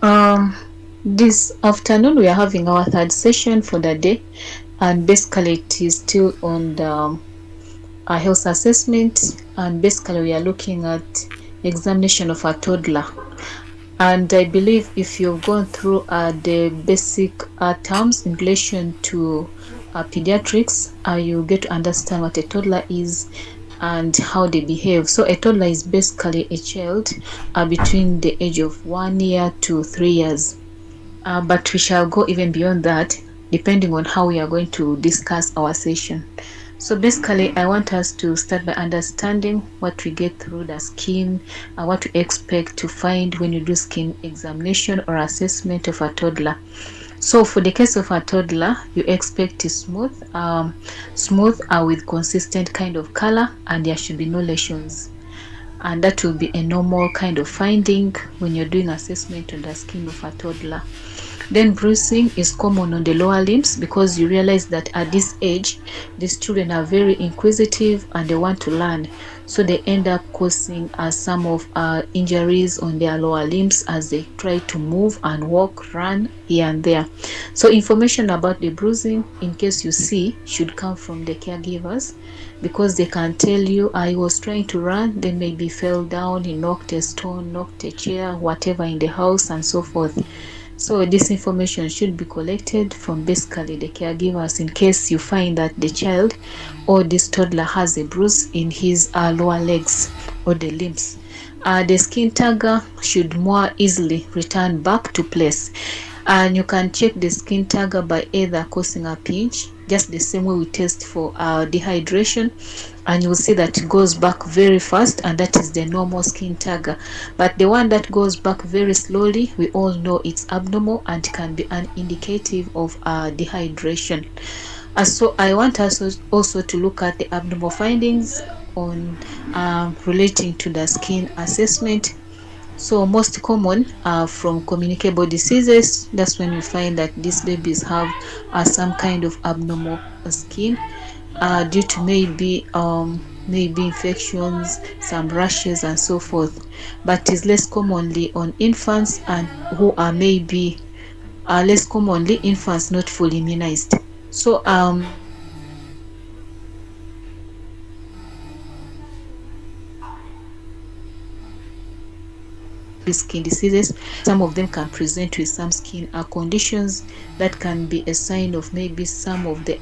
Um, this afternoon we are having our third session for the day, and basically it is still on the health assessment, and basically we are looking at examination of a toddler. And I believe if you've gone through the basic terms in relation to pediatrics, you get to understand what a toddler is and how they behave. So a toddler is basically a child between the age of 1 year to 3 years. But we shall go even beyond that, depending on how we are going to discuss our session. So basically, I want us to start by understanding what we get through the skin, what to expect to find when you do skin examination or assessment of a toddler. So for the case of a toddler, you expect it smooth with consistent kind of color, and there should be no lesions. And that will be a normal kind of finding when you're doing assessment on the skin of a toddler. Then bruising is common on the lower limbs because you realize that at this age, these children are very inquisitive and they want to learn. So they end up causing some of injuries on their lower limbs as they try to move and walk, run here and there. So information about the bruising, in case you see, should come from the caregivers because they can tell you, I was trying to run, then maybe fell down, he knocked a stone, knocked a chair, whatever in the house and so forth. So this information should be collected from basically the caregivers in case you find that the child or this toddler has a bruise in his lower legs or the limbs. The skin tagger should more easily return back to place. And you can check the skin tagger by either causing a pinch, just the same way we test for dehydration, and you'll see that it goes back very fast, and that is the normal skin tagger. But the one that goes back very slowly, we all know it's abnormal and can be an indicative of dehydration. So I want us also to look at the abnormal findings on relating to the skin assessment. So most common from communicable diseases, that's when we find that these babies have some kind of abnormal skin due to maybe infections, some rashes and so forth, but is less commonly on infants and who are maybe less commonly infants not fully immunized. So skin diseases, some of them can present with some skin conditions that can be a sign of maybe some of the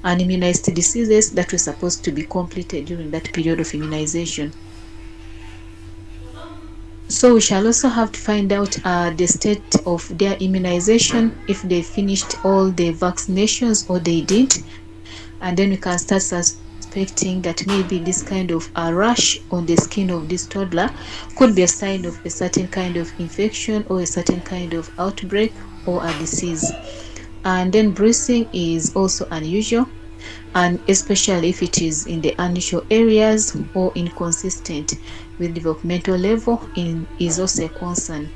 unimmunized diseases that were supposed to be completed during that period of immunization. So we shall also have to find out the state of their immunization, if they finished all the vaccinations or they did, and then we can start suspecting that maybe this kind of a rash on the skin of this toddler could be a sign of a certain kind of infection or a certain kind of outbreak or a disease. And then bruising is also unusual, and especially if it is in the unusual areas or inconsistent with developmental level is also a concern.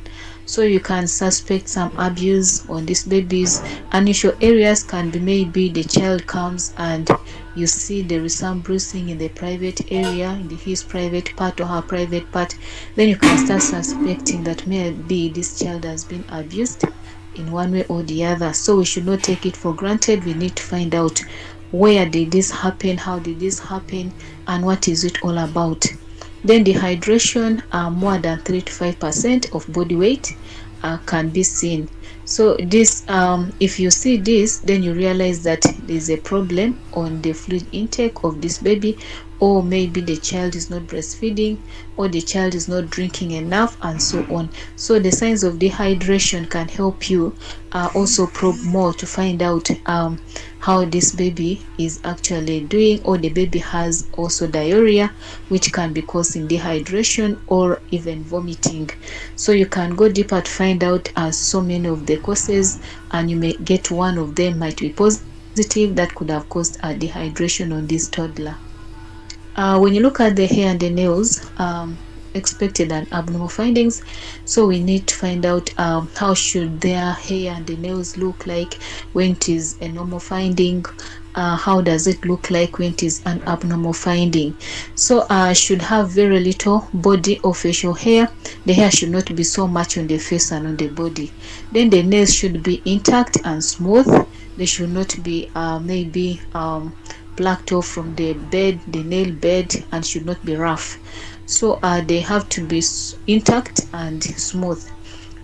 So you can suspect some abuse on these babies. Unusual areas can be maybe the child comes and you see there is some bruising in the private area, in his private part or her private part. Then you can start suspecting that maybe this child has been abused in one way or the other. So we should not take it for granted. We need to find out where did this happen, how did this happen, and what is it all about. Then dehydration, more than 3 to 5% of body weight can be seen. So this, if you see this, then you realize that there's a problem on the fluid intake of this baby, or maybe the child is not breastfeeding, or the child is not drinking enough, and so on. So the signs of dehydration can help you also probe more to find out how this baby is actually doing, or the baby has also diarrhea, which can be causing dehydration or even vomiting. So you can go deeper to find out so many of the causes, and you may get one of them might be positive that could have caused a dehydration on this toddler. When you look at the hair and the nails, expected and abnormal findings, so we need to find out how should their hair and the nails look like when it is a normal finding, how does it look like when it is an abnormal finding. So should have very little body or facial hair. The hair should not be so much on the face and on the body. Then the nails should be intact and smooth. They should not be maybe plucked off from the bed, the nail bed, and should not be rough. So they have to be intact and smooth.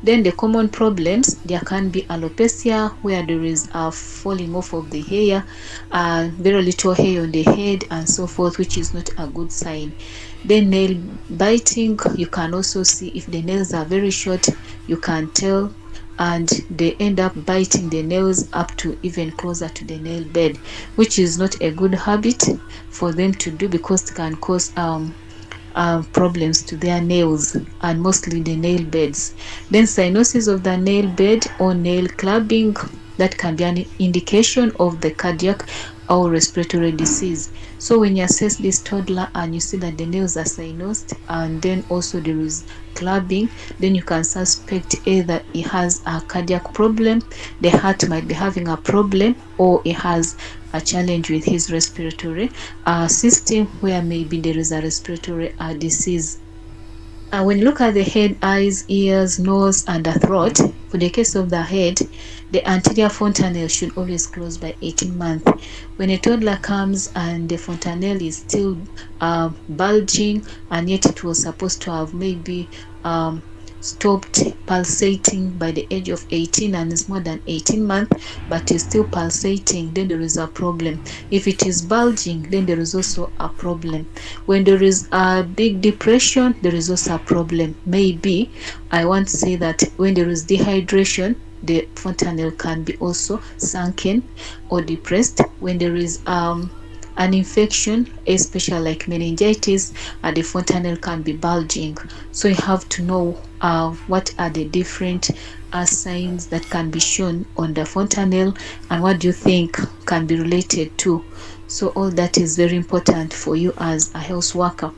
Then the common problems, there can be alopecia, where there is a falling off of the hair, very little hair on the head and so forth, which is not a good sign. Then nail biting, you can also see if the nails are very short, you can tell, and they end up biting the nails up to even closer to the nail bed, which is not a good habit for them to do, because it can cause problems to their nails and mostly the nail beds. Then cyanosis of the nail bed or nail clubbing, that can be an indication of the cardiac or respiratory disease. So when you assess this toddler and you see that the nails are cyanosed and then also there is clubbing, then you can suspect either he has a cardiac problem, the heart might be having a problem, or he has a challenge with his respiratory system, where maybe there is a respiratory disease. When you look at the head, eyes, ears, nose, and the throat, for the case of the head, the anterior fontanelle should always close by 18 months. When a toddler comes and the fontanelle is still bulging, and yet it was supposed to have maybe stopped pulsating by the age of 18 and is more than 18 months, but is still pulsating, then there is a problem. If it is bulging, then there is also a problem. When there is a big depression, there is also a problem. Maybe I want to say that when there is dehydration, the fontanelle can be also sunken or depressed. When there is an infection, especially like meningitis, the fontanelle can be bulging. So you have to know what are the different signs that can be shown on the fontanelle, and what do you think can be related to. So all that is very important for you as a health worker.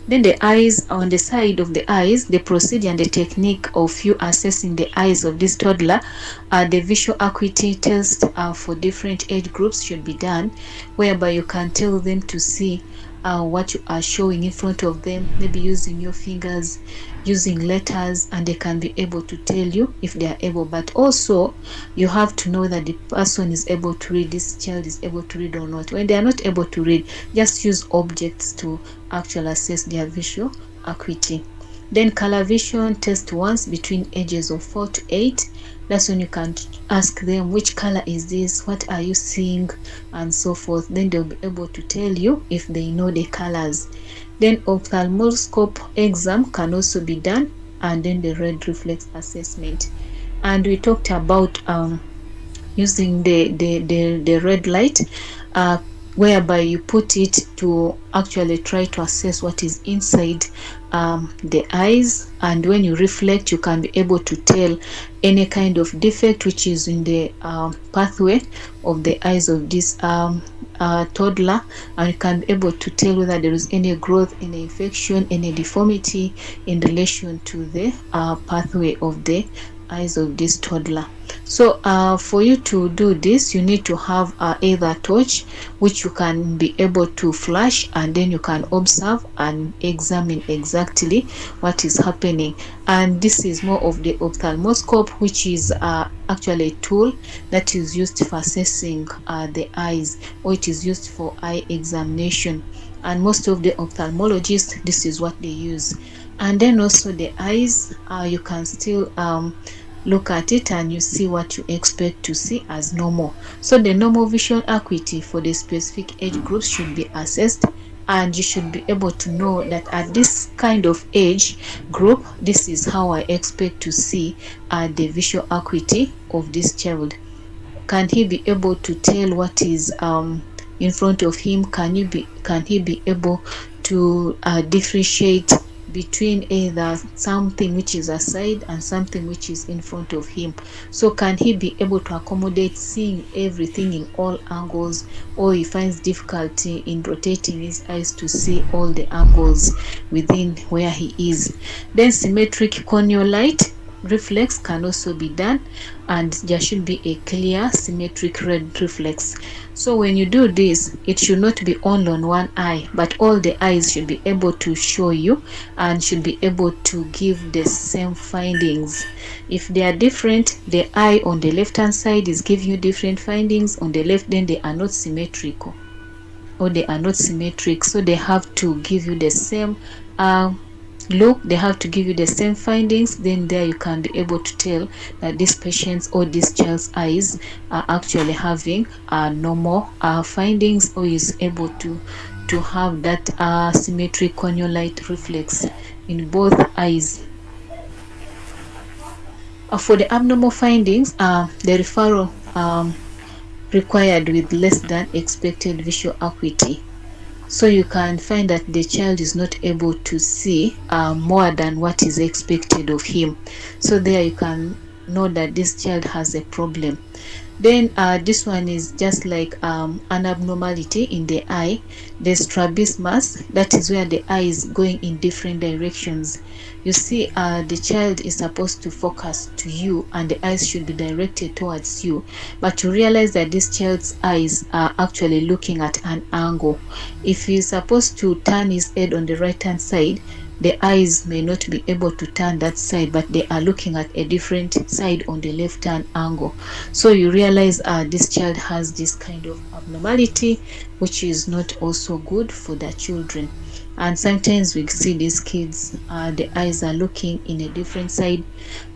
Then the eyes, on the side of the eyes, the procedure and the technique of you assessing the eyes of this toddler, the visual acuity test for different age groups should be done, whereby you can tell them to see what you are showing in front of them, maybe using your fingers, using letters, and they can be able to tell you if they are able. But also you have to know that the person is able to read, this child is able to read or not. When they are not able to read, just use objects to actually assess their visual acuity. Then color vision test once between ages of 4 to 8. That's when you can ask them, which color is this, what are you seeing, and so forth. Then they'll be able to tell you if they know the colors. Then ophthalmoscope exam can also be done, and then the red reflex assessment. And we talked about using the red light, whereby you put it to actually try to assess what is inside the eyes, and when you reflect, you can be able to tell any kind of defect which is in the pathway of the eyes of this toddler, and you can be able to tell whether there is any growth, any infection, any deformity in relation to the pathway of the eyes of this toddler. So for you to do this, you need to have either torch which you can be able to flash, and then you can observe and examine exactly what is happening. And this is more of the ophthalmoscope, which is actually a tool that is used for assessing the eyes, or it is used for eye examination. And most of the ophthalmologists, this is what they use. And then also the eyes, you can still look at it and you see what you expect to see as normal. So the normal visual acuity for the specific age groups should be assessed, and you should be able to know that at this kind of age group, this is how I expect to see the visual acuity of this child. Can he be able to tell what is in front of him? Can he be able to differentiate between either something which is aside and something which is in front of him? So can he be able to accommodate seeing everything in all angles, or he finds difficulty in rotating his eyes to see all the angles within where he is? Then symmetric corneal light, reflex can also be done, and there should be a clear symmetric red reflex. So when you do this, it should not be only on one eye, but all the eyes should be able to show you and should be able to give the same findings. If they are different, the eye on the left hand side is giving you different findings on the left, then they are not symmetrical, or they are not symmetric. So they have to give you the same look, they have to give you the same findings. Then there you can be able to tell that this patient's or this child's eyes are actually having normal findings, or is able to have that symmetric corneal light reflex in both eyes. For the abnormal findings, the referral required with less than expected visual acuity. So you can find that the child is not able to see more than what is expected of him. So there you can know that this child has a problem. Then this one is just like an abnormality in the eye, the strabismus. That is where the eye is going in different directions. You see, the child is supposed to focus to you and the eyes should be directed towards you, but you realize that this child's eyes are actually looking at an angle. If he's supposed to turn his head on the right hand side, the eyes may not be able to turn that side, but they are looking at a different side on the left hand angle. So you realize this child has this kind of abnormality, which is not also good for the children. And sometimes we see these kids, the eyes are looking in a different side,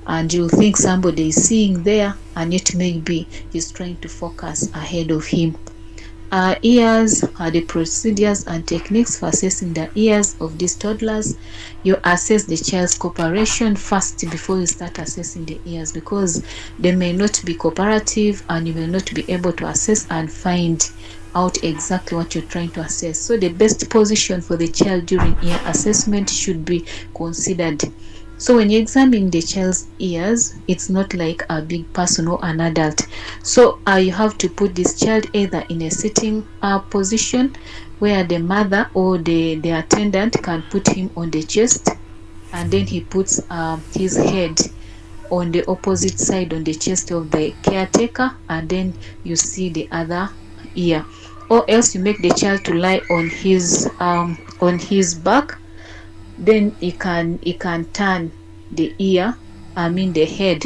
and you think somebody is seeing there, and yet maybe he's trying to focus ahead of him. Ears are the procedures and techniques for assessing the ears of these toddlers. You assess the child's cooperation first before you start assessing the ears, because they may not be cooperative and you may not be able to assess and find out exactly what you're trying to assess. So the best position for the child during ear assessment should be considered. So when you examine the child's ears, it's not like a big person or an adult. So you have to put this child either in a sitting position, where the mother or the attendant can put him on the chest, and then he puts his head on the opposite side on the chest of the caretaker, and then you see the other ear. Or else you make the child to lie on his back, then he can turn the ear, the head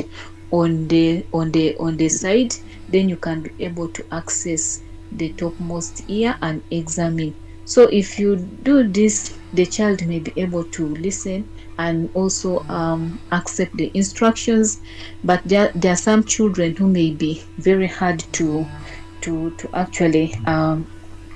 on the side. Then you can be able to access the topmost ear and examine. So if you do this, the child may be able to listen and also accept the instructions. But there are some children who may be very hard to actually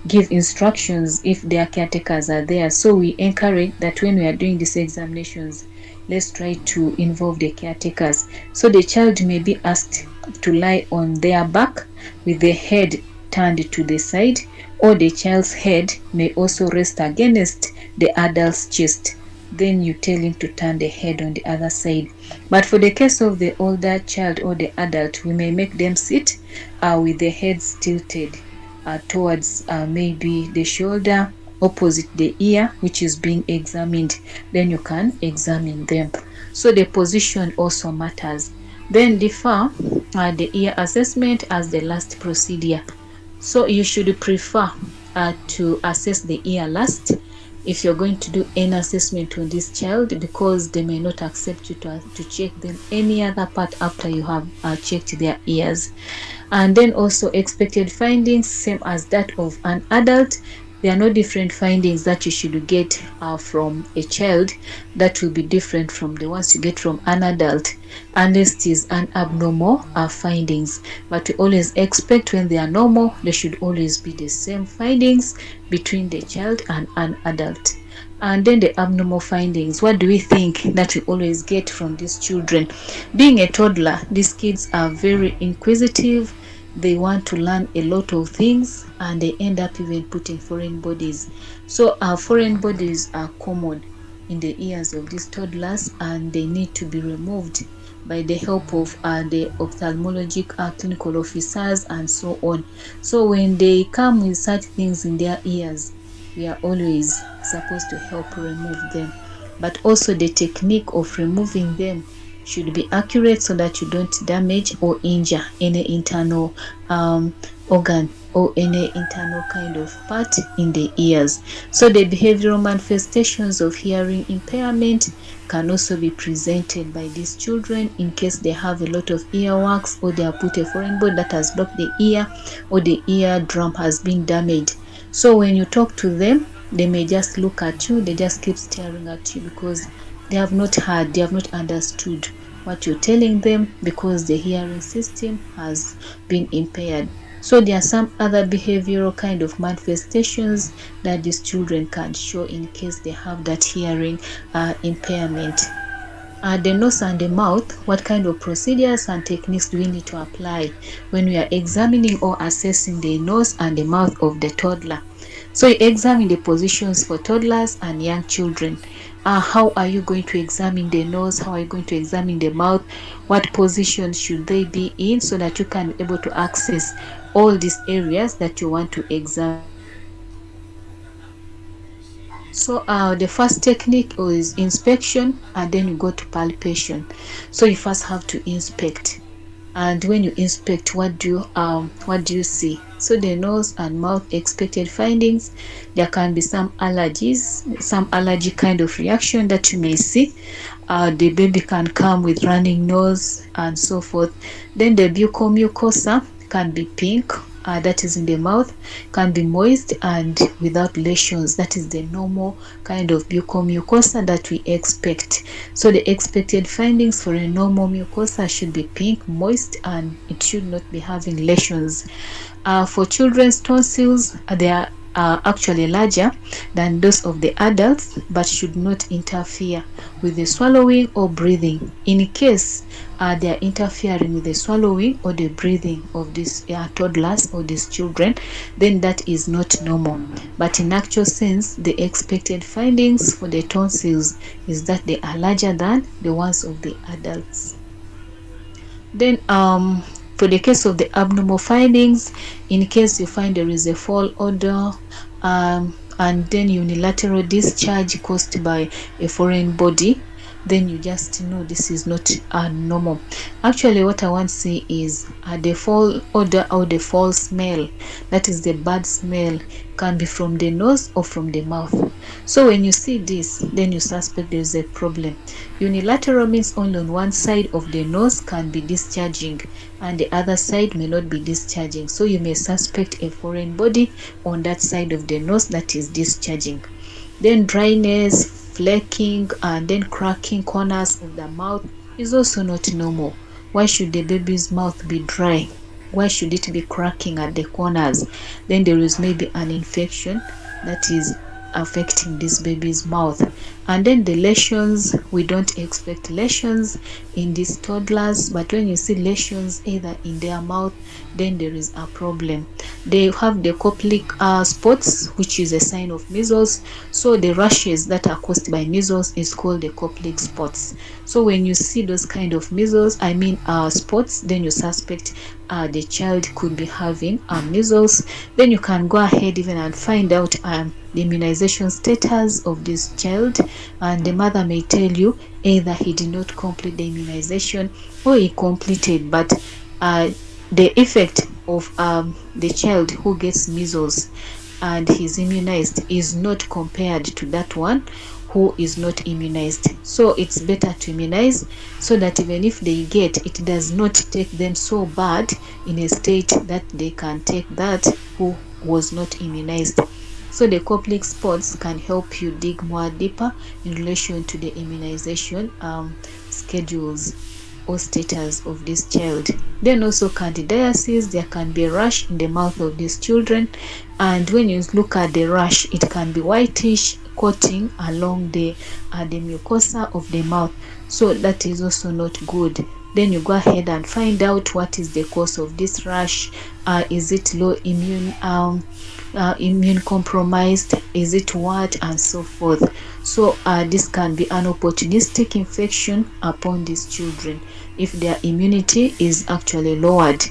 give instructions if their caretakers are there. So we encourage that when we are doing these examinations, let's try to involve the caretakers. So the child may be asked to lie on their back with the head turned to the side, or the child's head may also rest against the adult's chest. Then you tell him to turn the head on the other side. But for the case of the older child or the adult, we may make them sit with the heads tilted towards maybe the shoulder, opposite the ear which is being examined. Then you can examine them. So the position also matters. Then defer the ear assessment as the last procedure. So you should prefer to assess the ear last if you're going to do any assessment on this child, because they may not accept you to check them any other part after you have checked their ears. And then also expected findings, same as that of an adult. There are no different findings that you should get from a child that will be different from the ones you get from an adult, unless it is an abnormal findings. But we always expect when they are normal, there should always be the same findings between the child and an adult. And then the abnormal findings, what do we think that we always get from these children? Being a toddler, these kids are very inquisitive. They want to learn a lot of things, and they end up even putting foreign bodies. So foreign bodies are common in the ears of these toddlers, and they need to be removed by the help of the ophthalmologic clinical officers and so on. So when they come with such things in their ears, we are always supposed to help remove them. But also the technique of removing them should be accurate so that you don't damage or injure any internal organ or any internal kind of part in the ears. So the behavioral manifestations of hearing impairment can also be presented by these children in case they have a lot of earwax, or they have put a foreign body that has blocked the ear, or the eardrum has been damaged. So when you talk to them, they may just look at you, they just keep staring at you because they have not heard, they have not understood what you're telling them, because the hearing system has been impaired. So there are some other behavioral kind of manifestations that these children can show in case they have that hearing impairment. The nose and the mouth, what kind of procedures and techniques do we need to apply when we are examining or assessing the nose and the mouth of the toddler? So you examine the positions for toddlers and young children. How are you going to examine the nose? How are you going to examine the mouth? What position should they be in so that you can be able to access all these areas that you want to examine? So the first technique is inspection, and then you go to palpation. So you first have to inspect, and when you inspect, what do you see? So the nose and mouth expected findings, there can be some allergies, some allergy kind of reaction that you may see. The baby can come with running nose and so forth. Then the buccal mucosa can be pink, that is in the mouth, can be moist and without lesions. That is the normal kind of buccal mucosa that we expect. So the expected findings for a normal mucosa should be pink, moist, and it should not be having lesions. For children's tonsils, they are actually larger than those of the adults, but should not interfere with the swallowing or breathing. In case they are interfering with the swallowing or the breathing of these toddlers or these children, then that is not normal. But in actual sense, the expected findings for the tonsils is that they are larger than the ones of the adults. Then for the case of the abnormal findings, in case you find there is a foul odor and then unilateral discharge caused by a foreign body, then you just know this is not normal. Actually, what I want to say is the foul odor or the foul smell, that is the bad smell, can be from the nose or from the mouth. So when you see this, then you suspect there is a problem. Unilateral means only on one side of the nose can be discharging and the other side may not be discharging. So you may suspect a foreign body on that side of the nose that is discharging. Then dryness, flaking, and then cracking corners of the mouth is also not normal. Why should the baby's mouth be dry? Why should it be cracking at the corners? Then there is maybe an infection that is affecting this baby's mouth. And then the lesions, we don't expect lesions in these toddlers, but when you see lesions either in their mouth, then there is a problem. They have the cochlear spots, which is a sign of measles. So the rashes that are caused by measles is called the cochlear spots. So when you see those kind of measles, spots, then you suspect the child could be having measles. Then you can go ahead even and find out the immunization status of this child, and the mother may tell you either he did not complete the immunization or he completed, but the effect of the child who gets measles and he's immunized is not compared to that one who is not immunized. So it's better to immunize so that even if they get, it does not take them so bad in a state that they can take that who was not immunized. So the cochlear spots can help you dig more deeper in relation to the immunization schedules or status of this child. Then also candidiasis, there can be a rash in the mouth of these children, and when you look at the rash, it can be whitish coating along the mucosa of the mouth. So that is also not good. Then you go ahead and find out what is the cause of this rash. Is it low immune compromised? Is it what? And so forth. So this can be an opportunistic infection upon these children if their immunity is actually lowered.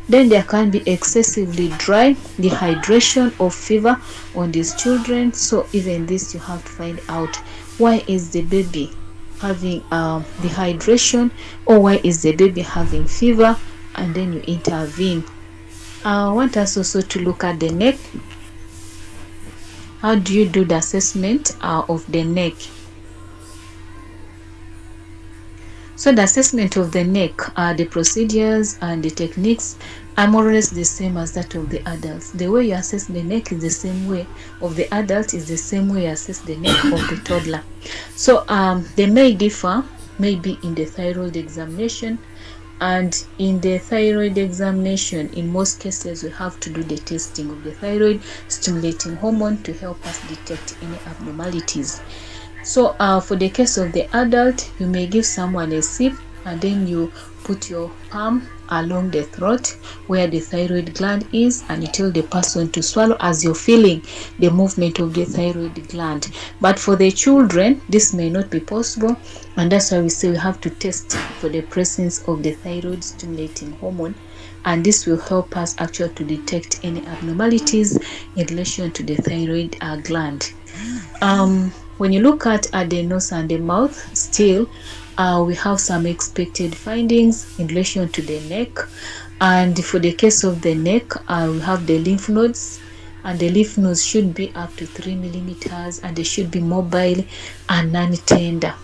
Then there can be excessively dry, dehydration or fever on these children. So even this you have to find out, why is the baby having dehydration, or why is the baby having fever, and then you intervene. I want us also to look at the neck. How do you do the assessment of the neck? So the assessment of the neck, the procedures and the techniques are more or less the same as that of the adults. The way you assess the neck is the same way of the adult, is the same way you assess the neck of the toddler. So they may differ, maybe in the thyroid examination. And in the thyroid examination, in most cases, we have to do the testing of the thyroid stimulating hormone to help us detect any abnormalities. So for the case of the adult, you may give someone a sip, and then you put your palm along the throat where the thyroid gland is, and you tell the person to swallow as you're feeling the movement of the thyroid gland. But for the children, this may not be possible, and that's why we say we have to test for the presence of the thyroid stimulating hormone, and this will help us actually to detect any abnormalities in relation to the thyroid gland. When you look at the nose and the mouth, still we have some expected findings in relation to the neck. And for the case of the neck, we have the lymph nodes, and the lymph nodes should be up to 3 millimeters, and they should be mobile and non-tender.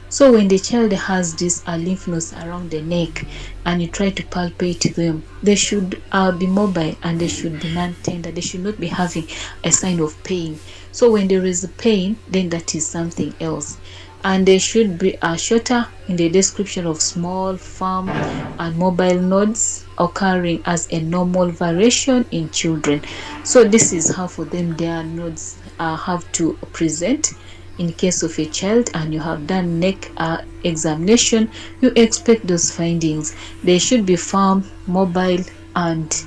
So when the child has these lymph nodes around the neck and you try to palpate them, they should be mobile and they should be non-tender. They should not be having a sign of pain. So when there is pain, then that is something else. And they should be shorter in the description of small, firm, and mobile nodes occurring as a normal variation in children. So this is how for them their nodes have to present. In case of a child and you have done neck examination, you expect those findings. They should be firm, mobile, and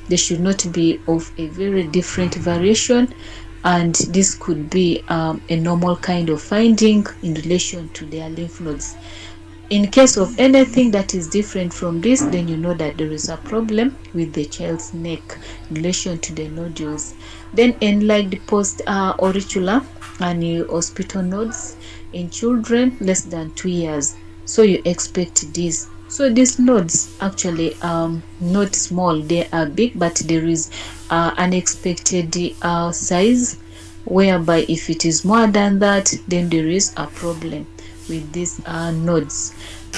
they should not be of a very different variation, and this could be a normal kind of finding in relation to their lymph nodes. In case of anything that is different from this, then you know that there is a problem with the child's neck in relation to the nodules. Then enlarged post-auricular and hospital nodes in children less than 2 years. So you expect this. So these nodes actually not small, they are big, but there is unexpected size, whereby if it is more than that, then there is a problem with these nodes.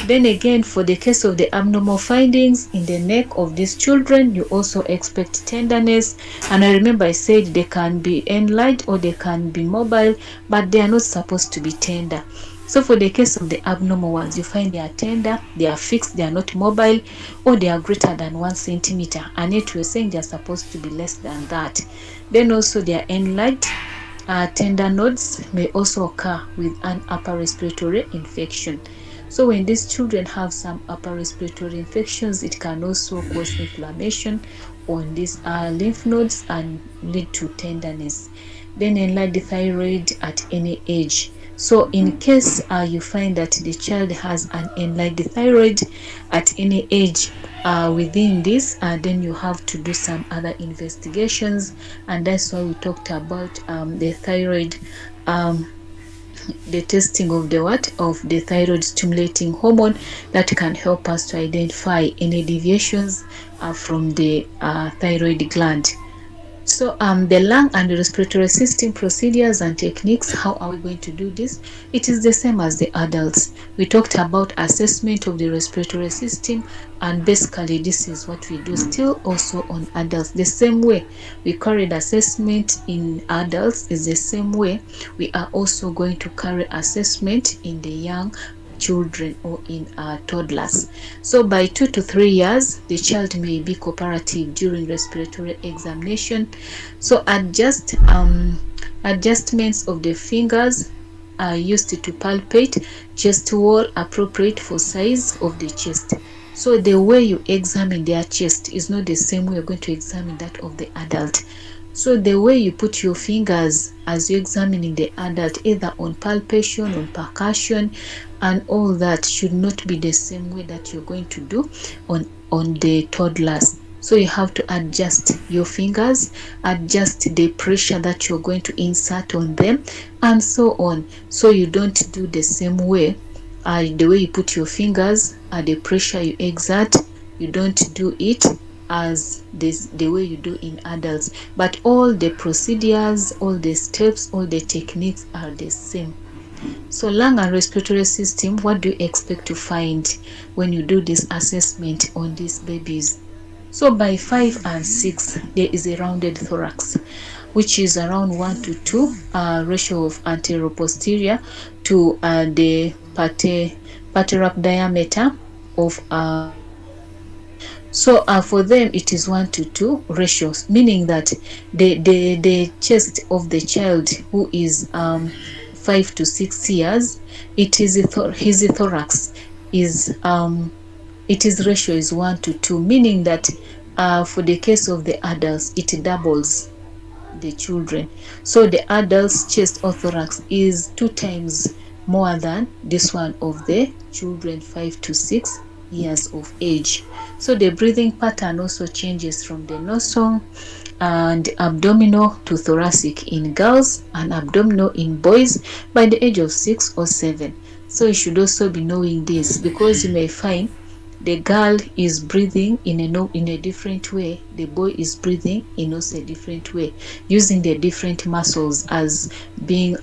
Then again, for the case of the abnormal findings in the neck of these children, you also expect tenderness. And I remember I said they can be enlarged or they can be mobile, but they are not supposed to be tender. So for the case of the abnormal ones, you find they are tender, they are fixed, they are not mobile, or they are greater than 1 centimeter, and yet we're saying they are supposed to be less than that. Then also they are enlarged. Tender nodes may also occur with an upper respiratory infection. So when these children have some upper respiratory infections, it can also cause inflammation on these lymph nodes and lead to tenderness. Then enlarge the thyroid at any age. So in case you find that the child has an enlarged thyroid at any age within this, then you have to do some other investigations, and that's why we talked about the thyroid, the testing of the thyroid stimulating hormone that can help us to identify any deviations from the thyroid gland. So the lung and the respiratory system procedures and techniques, how are we going to do this? It is the same as the adults. We talked about assessment of the respiratory system, and basically this is what we do still also on adults. The same way we carried assessment in adults is the same way we are also going to carry assessment in the young children or in toddlers. So by 2 to 3 years, the child may be cooperative during respiratory examination. So adjustments of the fingers are used to palpate chest wall appropriate for size of the chest. So the way you examine their chest is not the same way you're going to examine that of the adult. So the way you put your fingers as you're examining the adult, either on palpation, on percussion, and all that, should not be the same way that you're going to do on the toddlers. So you have to adjust your fingers, adjust the pressure that you're going to insert on them, and so on. So you don't do the same way. The way you put your fingers and the pressure you exert, you don't do it as the way you do in adults, but all the procedures, all the steps, all the techniques are the same. So lung and respiratory system, what do you expect to find when you do this assessment on these babies? So by 5 and 6, there is a rounded thorax, which is around 1 to 2 ratio of anteroposterior to the paterac diameter of the chest. So for them it is 1 to 2 ratios, meaning that the chest of the child who is 5 to 6 years, it is his thorax is its ratio is 1 to 2, meaning that for the case of the adults, it doubles the children. So the adult's chest or thorax is 2 times more than this one of the children 5 to 6 years of age. So the breathing pattern also changes from the nasal and abdominal to thoracic in girls and abdominal in boys by the age of 6 or 7. So you should also be knowing this, because you may find the girl is breathing in a different way, the boy is breathing in also a different way, using the different muscles as being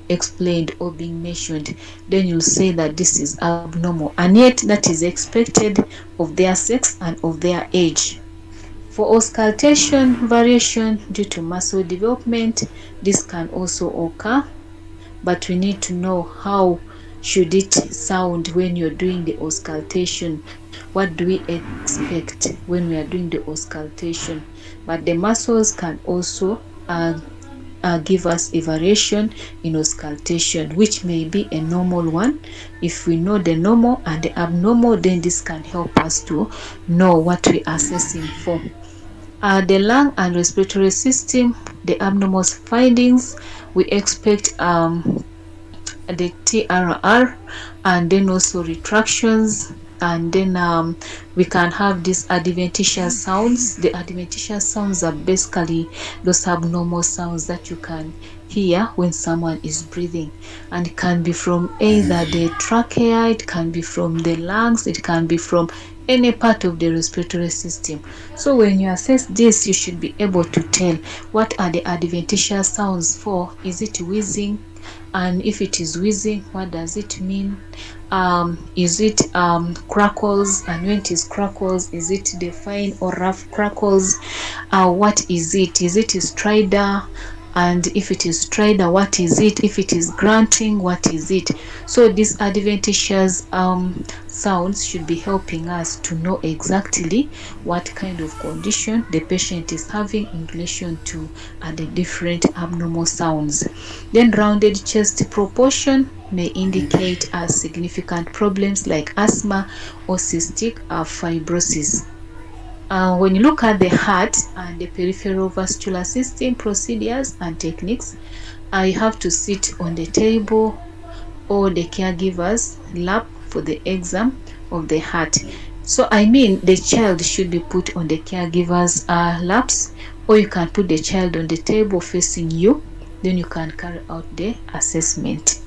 explained or being mentioned. Then you'll say that this is abnormal, and yet that is expected of their sex and of their age. For auscultation variation due to muscle development, this can also occur, but we need to know how should it sound when you're doing the auscultation. What do we expect when we are doing the auscultation? But the muscles can also give us a variation in auscultation, which may be a normal one. If we know the normal and the abnormal, then this can help us to know what we're assessing for. The lung and respiratory system, the abnormal findings, we expect the TRR, and then also retractions, and then we can have these adventitious sounds. The adventitious sounds are basically those abnormal sounds that you can hear when someone is breathing, and it can be from either the trachea, it can be from the lungs, it can be from any part of the respiratory system. So when you assess this, you should be able to tell what are the adventitious sounds for. Is it wheezing? And if it is wheezing, what does it mean? Is it crackles? And when it is crackles, is it the fine or rough crackles? What is it? Is it a stridor? And if it is stridor, what is it? If it is grunting, what is it? So these adventitious sounds should be helping us to know exactly what kind of condition the patient is having in relation to the different abnormal sounds. Then rounded chest proportion may indicate significant problems like asthma or cystic fibrosis. When you look at the heart and the peripheral vascular system procedures and techniques, I have to sit on the table or the caregiver's lap for the exam of the heart. So I mean the child should be put on the caregiver's laps, or you can put the child on the table facing you, then you can carry out the assessment.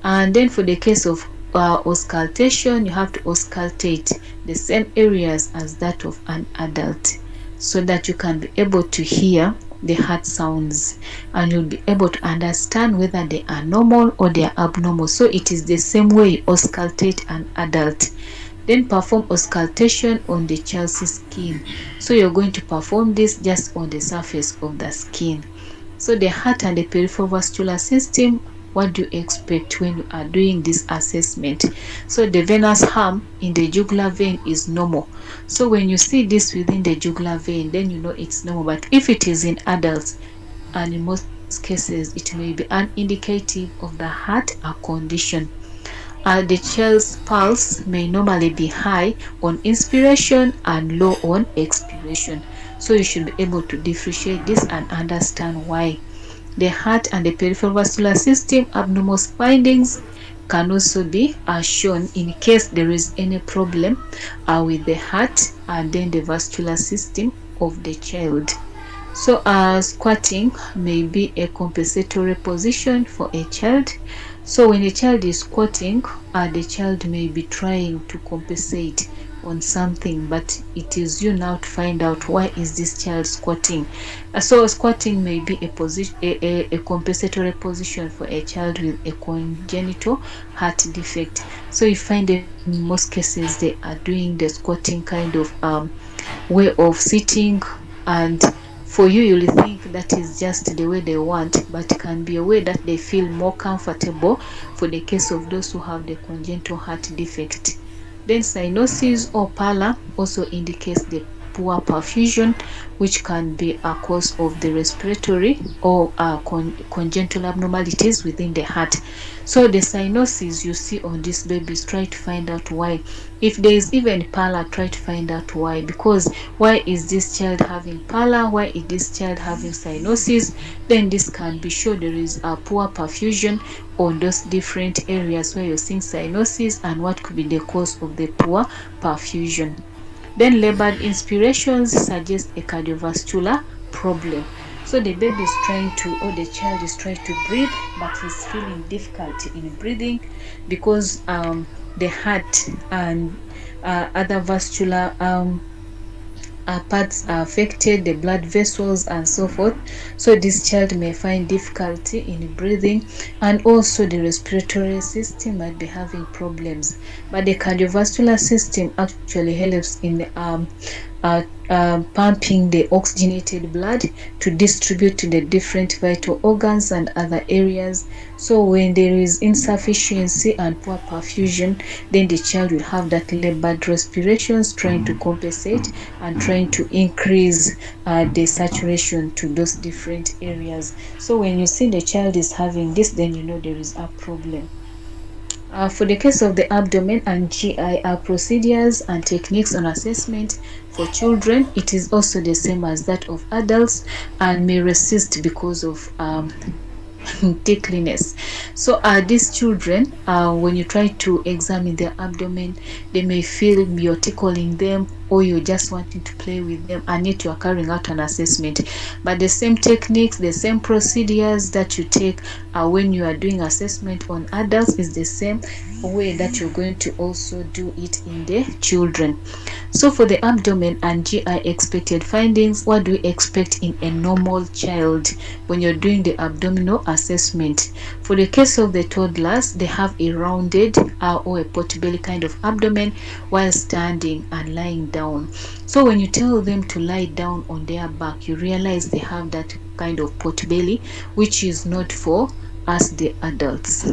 And then for the case of auscultation, you have to auscultate the same areas as that of an adult, so that you can be able to hear the heart sounds, and you'll be able to understand whether they are normal or they are abnormal. So it is the same way you auscultate an adult. Then perform auscultation on the child's skin. So you're going to perform this just on the surface of the skin. So the heart and the peripheral vascular system, what do you expect when you are doing this assessment? So the venous harm in the jugular vein is normal. So when you see this within the jugular vein, then you know it's normal. But if it is in adults, and in most cases it may be unindicative of the heart condition. The child's pulse may normally be high on inspiration and low on expiration. So you should be able to differentiate this and understand why. The heart and the peripheral vascular system abnormal findings can also be shown in case there is any problem with the heart and then the vascular system of the child. So squatting may be a compensatory position for a child. So when a child is squatting, the child may be trying to compensate on something, but it is you now to find out why is this child squatting. So squatting may be a position, a compensatory position for a child with a congenital heart defect. So you find in most cases they are doing the squatting kind of way of sitting, and for you you'll think that is just the way they want, but can be a way that they feel more comfortable for the case of those who have the congenital heart defect. Then cyanosis or pallor also indicates the poor perfusion, which can be a cause of the respiratory or congenital abnormalities within the heart. So the cyanosis you see on these babies, try to find out why. If there is even pallor, try to find out why, because why is this child having pallor, why is this child having cyanosis? Then this can be shown there is a poor perfusion on those different areas where you're seeing cyanosis, and what could be the cause of the poor perfusion. Then labored inspirations suggest a cardiovascular problem. So the baby is trying to, or the child is trying to breathe, but he's feeling difficulty in breathing because the heart and other vascular parts are affected, the blood vessels and so forth. So this child may find difficulty in breathing, and also the respiratory system might be having problems, but the cardiovascular system actually helps in pumping the oxygenated blood to distribute to the different vital organs and other areas. So when there is insufficiency and poor perfusion, then the child will have that labored respirations, trying to compensate and trying to increase the saturation to those different areas. So when you see the child is having this, then you know there is a problem. For the case of the abdomen and GI procedures and techniques on assessment for children, it is also the same as that of adults and may resist because of tickliness. So these children, when you try to examine their abdomen, they may feel you're tickling them, or you're just wanting to play with them, and yet you are carrying out an assessment. But the same techniques, the same procedures that you take when you are doing assessment on adults is the same way that you're going to also do it in the children. So for the abdomen and GI expected findings, what do we expect in a normal child when you're doing the abdominal assessment? For the case of the toddlers, they have a rounded or a potbelly kind of abdomen while standing and lying down. So when you tell them to lie down on their back, you realize they have that kind of potbelly, which is not for us the adults.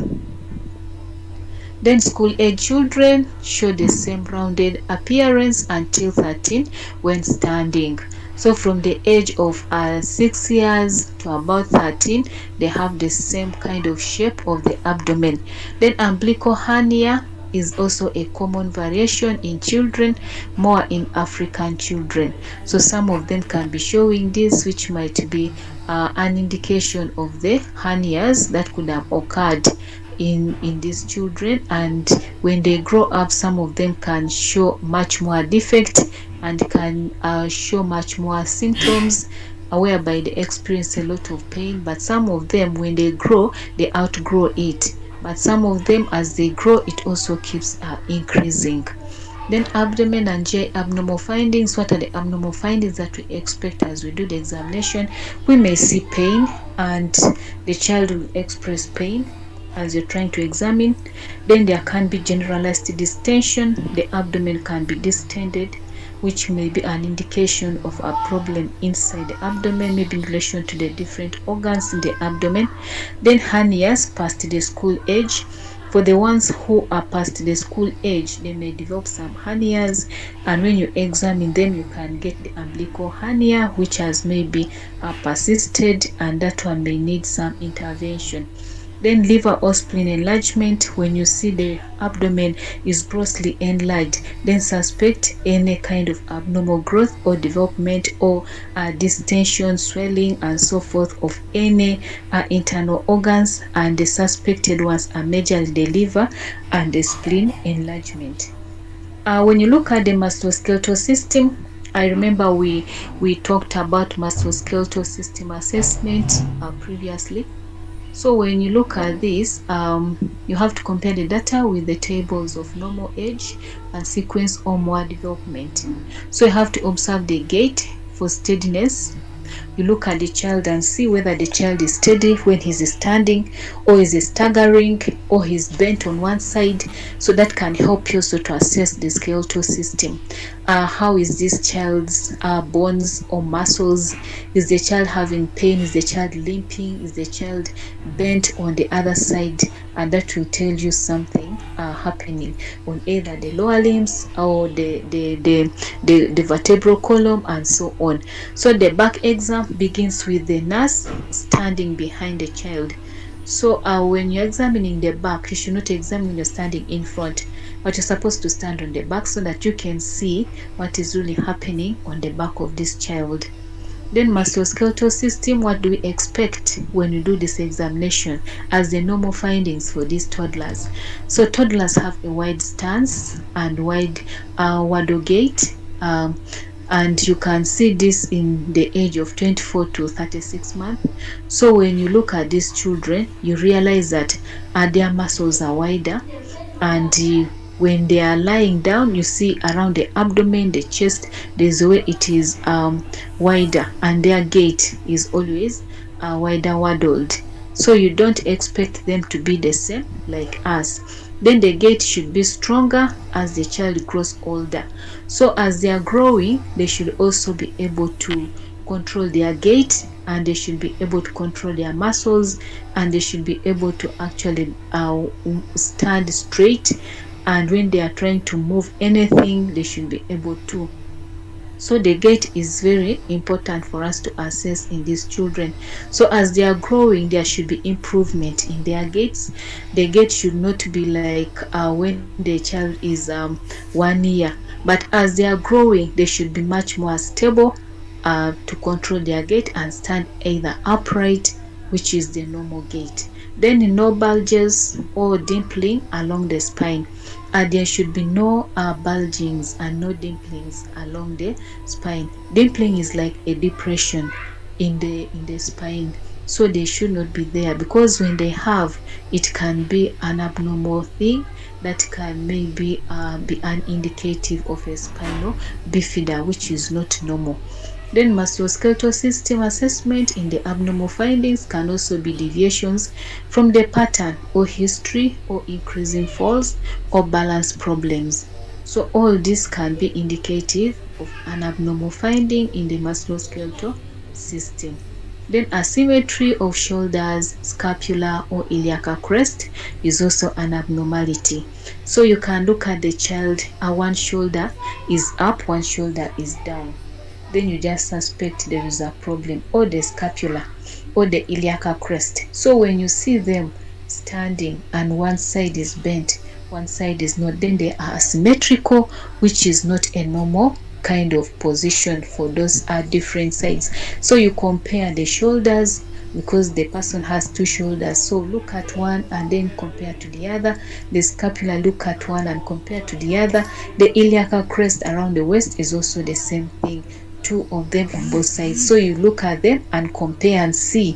Then school age children show the same rounded appearance until 13 when standing. So from the age of 6 years to about 13, they have the same kind of shape of the abdomen. Then umbilical hernia is also a common variation in children, more in African children. So some of them can be showing this, which might be an indication of the hernias that could have occurred in these children, and when they grow up, some of them can show much more defect and can show much more symptoms whereby they experience a lot of pain. But some of them, when they grow, they outgrow it, but some of them, as they grow, it also keeps increasing. Then abdomen and GI abnormal findings. What are the abnormal findings that we expect as we do the examination? We may see pain, and the child will express pain as you're trying to examine. Then there can be generalized distension. The abdomen can be distended, which may be an indication of a problem inside the abdomen, maybe in relation to the different organs in the abdomen. Then hernias past the school age. For the ones who are past the school age, they may develop some hernias, and when you examine them, you can get the umbilical hernia, which has maybe persisted, and that one may need some intervention. Then liver or spleen enlargement, when you see the abdomen is grossly enlarged, then suspect any kind of abnormal growth or development or distension, swelling and so forth of any internal organs, and the suspected ones are majorly the liver and the spleen enlargement. When you look at the musculoskeletal system, I remember we talked about musculoskeletal system assessment previously. So when you look at this, you have to compare the data with the tables of normal age and sequence or more development. So you have to observe the gait for steadiness. You look at the child and see whether the child is steady when he's standing, or is he staggering, or he's bent on one side. So that can help you also to assess the skeletal system. How is this child's bones or muscles? Is the child having pain? Is the child limping? Is the child bent on the other side? And that will tell you something happening on either the lower limbs or the vertebral column and so on. So the back exam begins with the nurse standing behind the child. So when you're examining the back, you should not examine when you're standing in front, but you're supposed to stand on the back so that you can see what is really happening on the back of this child. Then musculoskeletal system, what do we expect when we do this examination as the normal findings for these toddlers? So toddlers have a wide stance and wide waddle gait, and you can see this in the age of 24 to 36 months. So when you look at these children, you realize that their muscles are wider, and when they are lying down, you see around the abdomen, the chest, there's a way it is wider, and their gait is always wider waddled. So you don't expect them to be the same like us. Then the gait should be stronger as the child grows older. So as they are growing, they should also be able to control their gait, and they should be able to control their muscles, and they should be able to actually stand straight, and when they are trying to move anything, they should be able to. So the gait is very important for us to assess in these children. So as they are growing, there should be improvement in their gaits. The gait should not be like when the child is 1 year, but as they are growing, they should be much more stable to control their gait and stand either upright, which is the normal gait. Then no bulges or dimpling along the spine. There should be no bulgings and no dimplings along the spine. Dimpling is like a depression in the spine, so they should not be there, because when they have, it can be an abnormal thing that can maybe be an indicative of a spinal bifida, which is not normal. Then musculoskeletal system assessment in the abnormal findings can also be deviations from the pattern or history, or increasing falls or balance problems. So all this can be indicative of an abnormal finding in the musculoskeletal system. Then asymmetry of shoulders, scapula or iliac crest is also an abnormality. So you can look at the child, one shoulder is up, one shoulder is down. Then you just suspect there is a problem, or the scapula or the iliac crest. So when you see them standing and one side is bent, one side is not, then they are asymmetrical, which is not a normal kind of position for those different sides. So you compare the shoulders, because the person has two shoulders, so look at one and then compare to the other. The scapula, look at one and compare to the other. The iliac crest around the waist is also the same thing, two of them on both sides. So you look at them and compare and see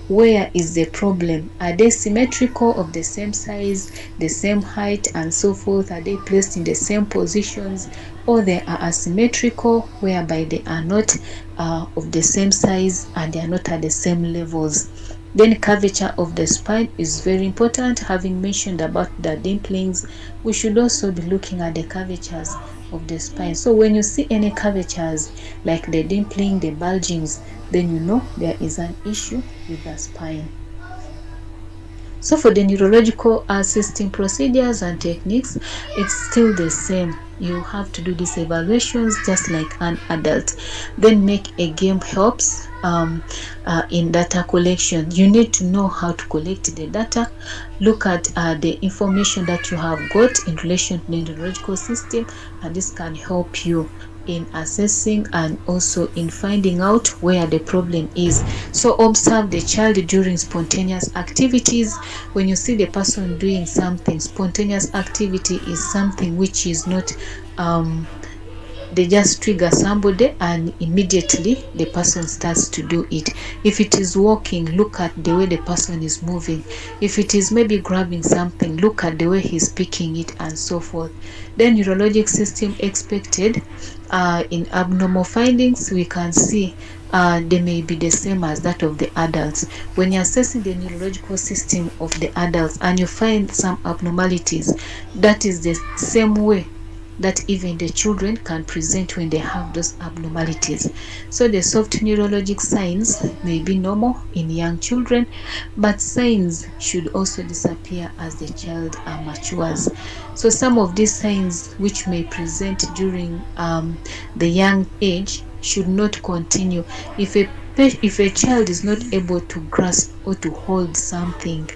where is the problem. Are they symmetrical, of the same size, the same height and so forth? Are they placed in the same positions, or they are asymmetrical, whereby they are not of the same size and they are not at the same levels? Then curvature of the spine is very important. Having mentioned about the dimplings, we should also be looking at the curvatures of the spine. So when you see any curvatures like the dimpling, the bulgings, then you know there is an issue with the spine. So for the neurological assisting procedures and techniques, it's still the same. You have to do these evaluations just like an adult. Then make a game helps in data collection. You need to know how to collect the data. Look at the information that you have got in relation to the neurological system, and this can help you in assessing and also in finding out where the problem is. So observe the child during spontaneous activities. When you see the person doing something, spontaneous activity is something which is not they just trigger somebody and immediately the person starts to do it. If it is walking, look at the way the person is moving. If it is maybe grabbing something, look at the way he's picking it and so forth. Then neurologic system expected. In abnormal findings, we can see they may be the same as that of the adults. When you're assessing the neurological system of the adults and you find some abnormalities, that is the same way that even the children can present when they have those abnormalities. So the soft neurologic signs may be normal in young children, but signs should also disappear as the child matures. So some of these signs which may present during the young age should not continue. If a child is not able to grasp or to hold something,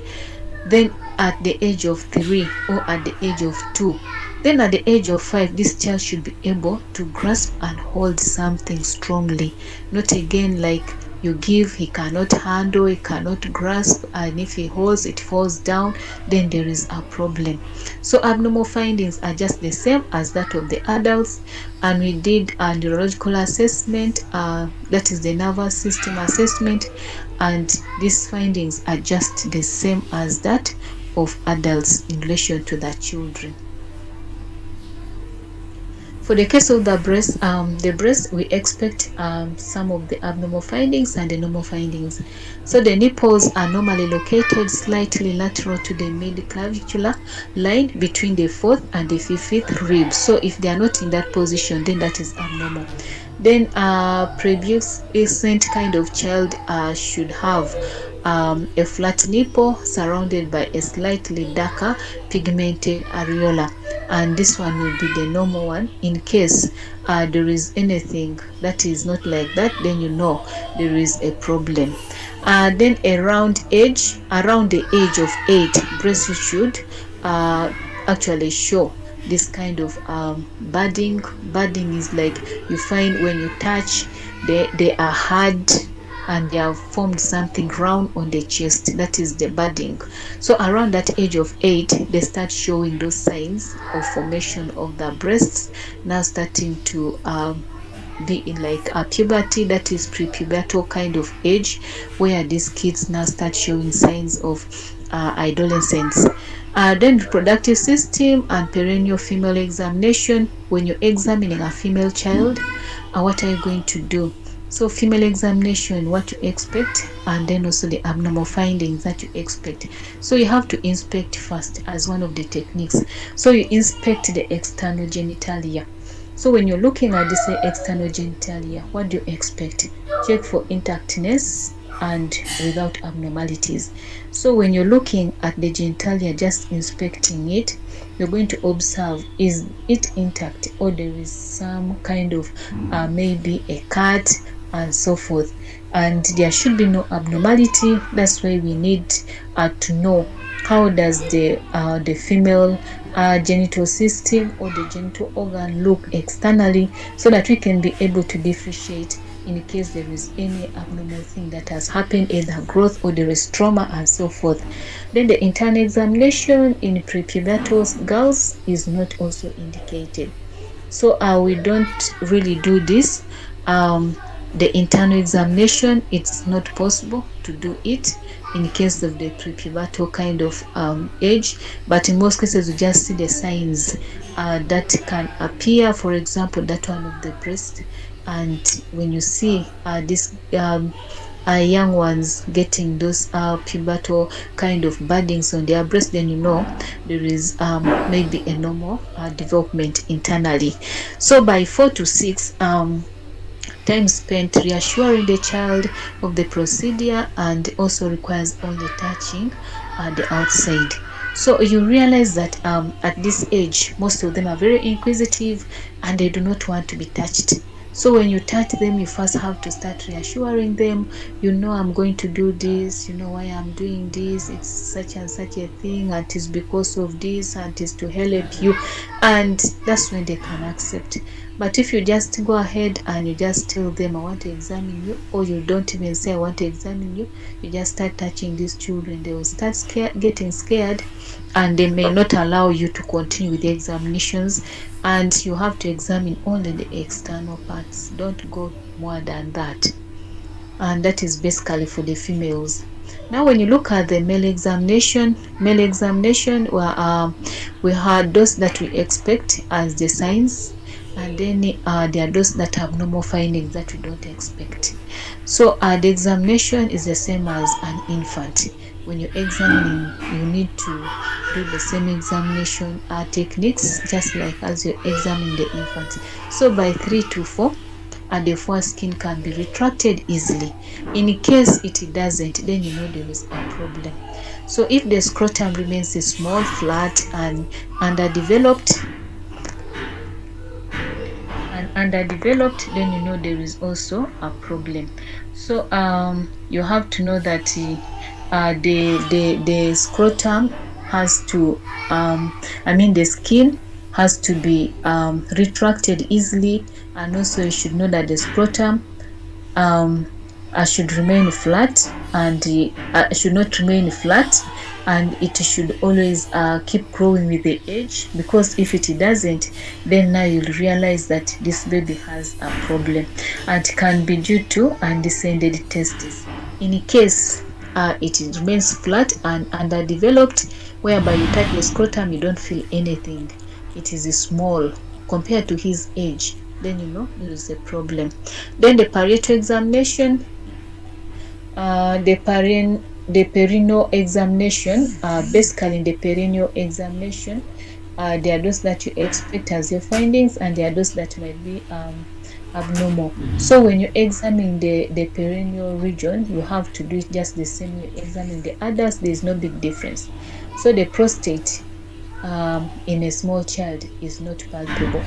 then at the age of 3 or at the age of 2, then at the age of 5, this child should be able to grasp and hold something strongly. Not again like you give, he cannot handle, he cannot grasp, and if he holds, it falls down, then there is a problem. So abnormal findings are just the same as that of the adults, and we did a neurological assessment, that is the nervous system assessment, and these findings are just the same as that of adults in relation to the children. For the case of the breast, we expect some of the abnormal findings and the normal findings. So the nipples are normally located slightly lateral to the mid-clavicular line between the fourth and the fifth rib. So if they are not in that position, then that is abnormal. Then prepubescent kind of child should have a flat nipple surrounded by a slightly darker pigmented areola, and this one will be the normal one. In case there is anything that is not like that, then you know there is a problem. Then around the age of 8, breast should actually show this kind of budding. Budding is like you find when you touch, they are hard and they have formed something round on the chest. That is the budding. So around that age of 8, they start showing those signs of formation of the breasts, now starting to be in like a puberty, that is prepubertal kind of age, where these kids now start showing signs of adolescence. Then reproductive system and perineal female examination. When you're examining a female child, what are you going to do? So female examination, what you expect, and then also the abnormal findings that you expect. So you have to inspect first as one of the techniques. So you inspect the external genitalia. So when you're looking at this external genitalia, what do you expect? Check for intactness and without abnormalities. So when you're looking at the genitalia, just inspecting it, you're going to observe, is it intact or there is some kind of maybe a cut and so forth, and there should be no abnormality. That's why we need to know how does the female genital system or the genital organ look externally, so that we can be able to differentiate in case there is any abnormal thing that has happened, either growth or there is trauma and so forth. Then the internal examination in prepubertal girls is not also indicated. So we don't really do this. The internal examination, it's not possible to do it in case of the prepubertal kind of age, but in most cases we just see the signs that can appear, for example that one of the breast, and when you see this young ones getting those pubertal kind of buddings on their breast, then you know there is maybe a normal development internally. So by 4 to 6, time spent reassuring the child of the procedure, and also requires only touching the outside. So you realize that at this age, most of them are very inquisitive and they do not want to be touched. So when you touch them, you first have to start reassuring them, I'm going to do this, why I'm doing this, it's such and such a thing, and it is because of this, and it is to help you, and that's when they can accept. But if you just go ahead and you just tell them, I want to examine you, or you don't even say, I want to examine you, you just start touching these children, they will start getting scared, and they may not allow you to continue with the examinations, and you have to examine only the external parts. Don't go more than that. And that is basically for the females. Now when you look at the male examination, we had those that we expect as the signs, and then there are those that have normal findings that we don't expect. So the examination is the same as an infant. When you're examining, you need to do the same examination techniques, just like as you examine the infant. So by 3 to 4, and the foreskin can be retracted easily. In case it doesn't, then there is a problem. So if the scrotum remains small, flat, and underdeveloped, then there is also a problem. So you have to know that the scrotum has to the skin has to be retracted easily, and also you should know that the scrotum should remain flat, and should not remain flat, and it should always keep growing with the age, because if it doesn't, then now you'll realize that this baby has a problem, and it can be due to undescended testes. In case it remains flat and underdeveloped, whereby you touch the scrotum, you don't feel anything, it is small compared to his age, then there is a problem. Then the parietal examination, the perineal examination, basically in the perineal examination, there are those that you expect as your findings, and there are those that might be abnormal. So when you examine the perineal region, you have to do it just the same way you examine the others. There is no big difference. So the prostate in a small child is not palpable.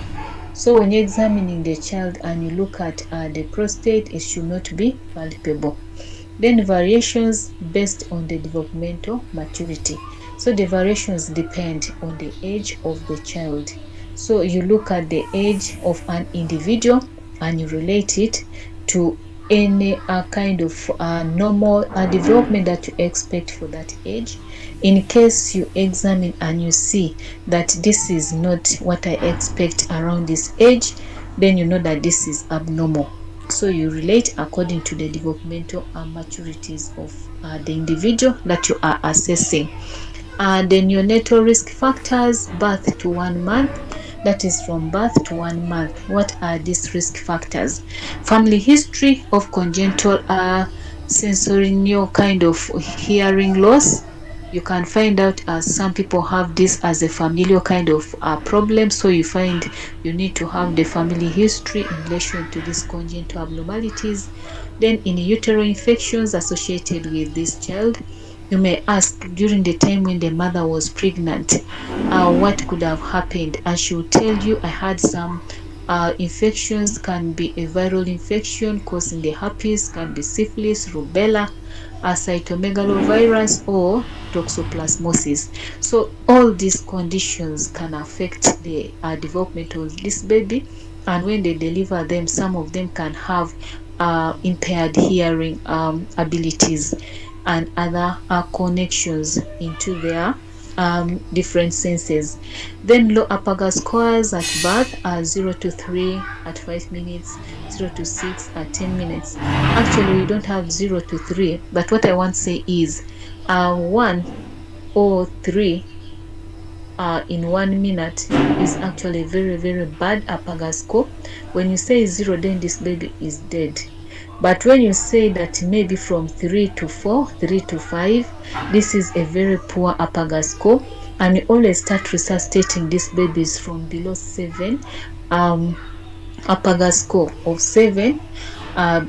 So when you're examining the child and you look at the prostate, it should not be palpable. Then variations based on the developmental maturity. So the variations depend on the age of the child. So you look at the age of an individual and you relate it to any kind of normal development that you expect for that age. In case you examine and you see that this is not what I expect around this age, then you know that this is abnormal. So you relate according to the developmental maturities of the individual that you are assessing. The neonatal risk factors, birth to 1 month, that is from birth to 1 month. What are these risk factors? Family history of congenital sensorineural kind of hearing loss. You can find out some people have this as a familial kind of problem, so you find you need to have the family history in relation to these congenital abnormalities. Then in utero infections associated with this child, you may ask during the time when the mother was pregnant, what could have happened, and she will tell you, I had some infections. Can be a viral infection causing the herpes, can be syphilis, rubella, cytomegalovirus, or toxoplasmosis. So all these conditions can affect the development of this baby, and when they deliver them, some of them can have impaired hearing abilities and other connections into their different senses. Then low Apgar scores at birth are 0 to 3 at 5 minutes, 0 to 6 at 10 minutes. Actually, we don't have 0 to 3, but what I want to say is 1 or 3 in 1 minute is actually very, very bad Apgar score. When you say 0, then this baby is dead. But when you say that maybe from 3 to 4, 3 to 5, this is a very poor Apgar score. And we always start resuscitating these babies from below 7 Apgar score of 7, uh,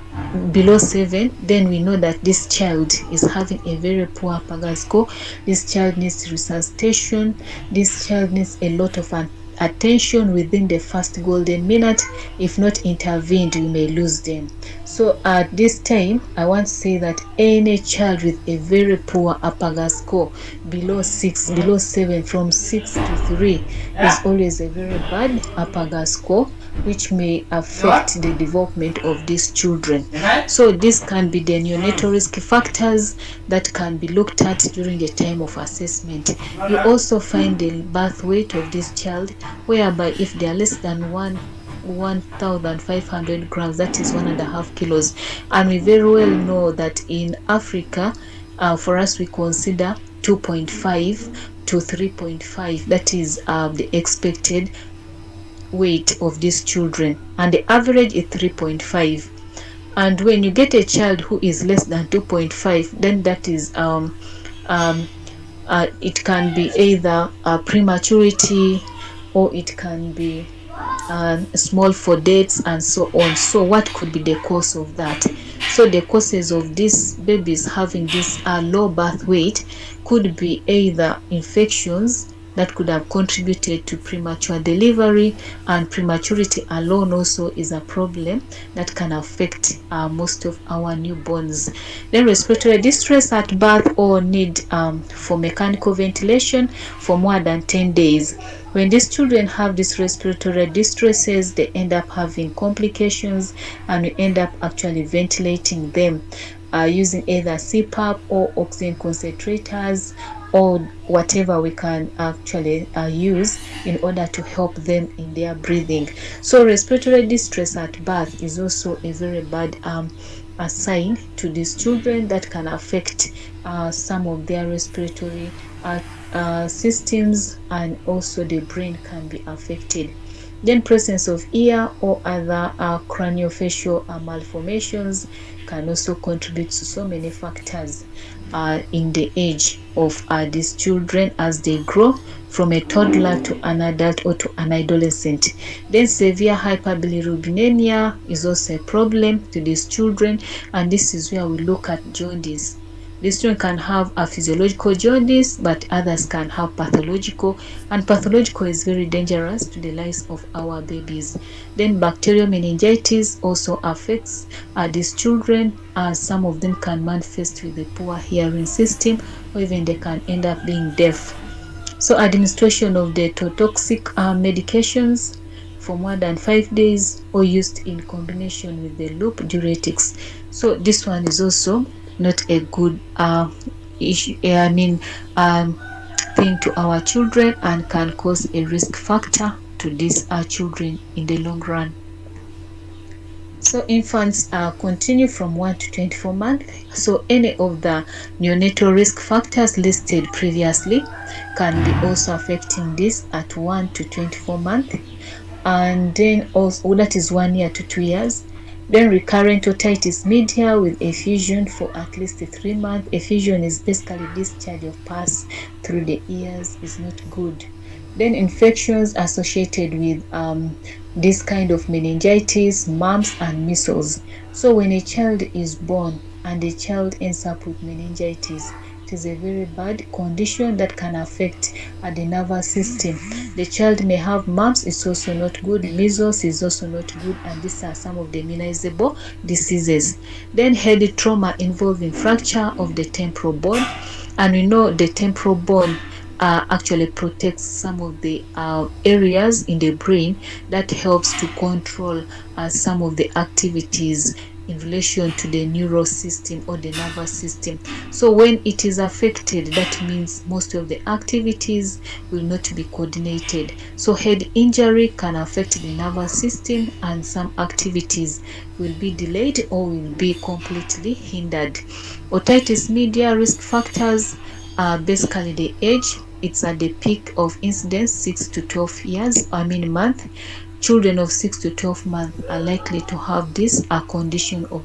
below 7, then we know that this child is having a very poor Apgar score. This child needs resuscitation. This child needs a lot of attention within the first golden minute. If not intervened, we may lose them. So at this time, I want to say that any child with a very poor Apgar score below 6, below 7, from 6 to 3 is always a very bad Apgar score, which may affect the development of these children. So this can be the neonatal risk factors that can be looked at during the time of assessment. You also find the birth weight of this child, whereby if they are less than 1,500 grams, that is 1.5 kilos. And we very well know that in Africa, for us, we consider 2.5 to 3.5, that is the expected weight of these children, and the average is 3.5. And when you get a child who is less than 2.5, then that is it can be either prematurity, or it can be small for dates, and so on. So what could be the cause of that? So the causes of these babies having this low birth weight could be either infections that could have contributed to premature delivery, and prematurity alone also is a problem that can affect most of our newborns. Then respiratory distress at birth, or need for mechanical ventilation for more than 10 days. When these children have these respiratory distresses, they end up having complications, and we end up actually ventilating them using either CPAP or oxygen concentrators, or whatever we can actually use in order to help them in their breathing. So respiratory distress at birth is also a very bad a sign to these children that can affect some of their respiratory systems, and also the brain can be affected. Then presence of ear or other craniofacial malformations can also contribute to so many factors in the age of these children as they grow from a toddler to an adult or to an adolescent. Then severe hyperbilirubinemia is also a problem to these children, and this is where we look at jaundice. These children can have a physiological jaundice, but others can have pathological, and pathological is very dangerous to the lives of our babies. Then bacterial meningitis also affects these children, as some of them can manifest with a poor hearing system, or even they can end up being deaf. So administration of the toxic medications for more than 5 days, or used in combination with the loop diuretics. So this one is also not a good issue, thing to our children, and can cause a risk factor to these children in the long run. So infants continue from 1 to 24 months. So any of the neonatal risk factors listed previously can be also affecting this at 1 to 24 months. And then also, that is 1 year to 2 years. Then recurrent otitis media with effusion for at least 3 months. Effusion is basically discharge of pus through the ears, is not good. Then infections associated with this kind of meningitis, mumps, and measles. So when a child is born and the child ends up with meningitis, it is a very bad condition that can affect the nervous system. The child may have mumps, it's also not good. Measles is also not good, and these are some of the immunizable diseases. Then head trauma involving fracture of the temporal bone, and we know the temporal bone actually protects some of the areas in the brain that helps to control some of the activities in relation to the neural system or the nervous system. So when it is affected, that means most of the activities will not be coordinated. So head injury can affect the nervous system, and some activities will be delayed or will be completely hindered. Otitis media risk factors are basically the age. It's at the peak of incidence, 6 to 12 years, month. Children of 6 to 12 months are likely to have this condition of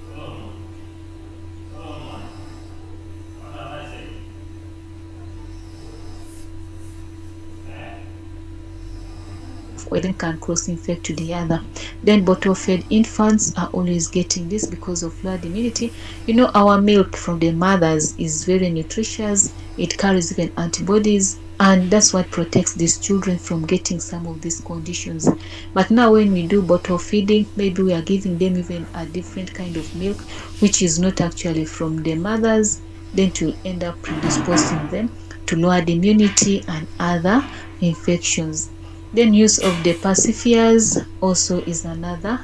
or then can cross-infect to the other. Then bottle-fed infants are always getting this because of low immunity. You know, our milk from the mothers is very nutritious. It carries even antibodies, and that's what protects these children from getting some of these conditions. But now when we do bottle feeding, maybe we are giving them even a different kind of milk which is not actually from the mothers, then to end up predisposing them to lowered immunity and other infections. Then use of the pacifiers also is another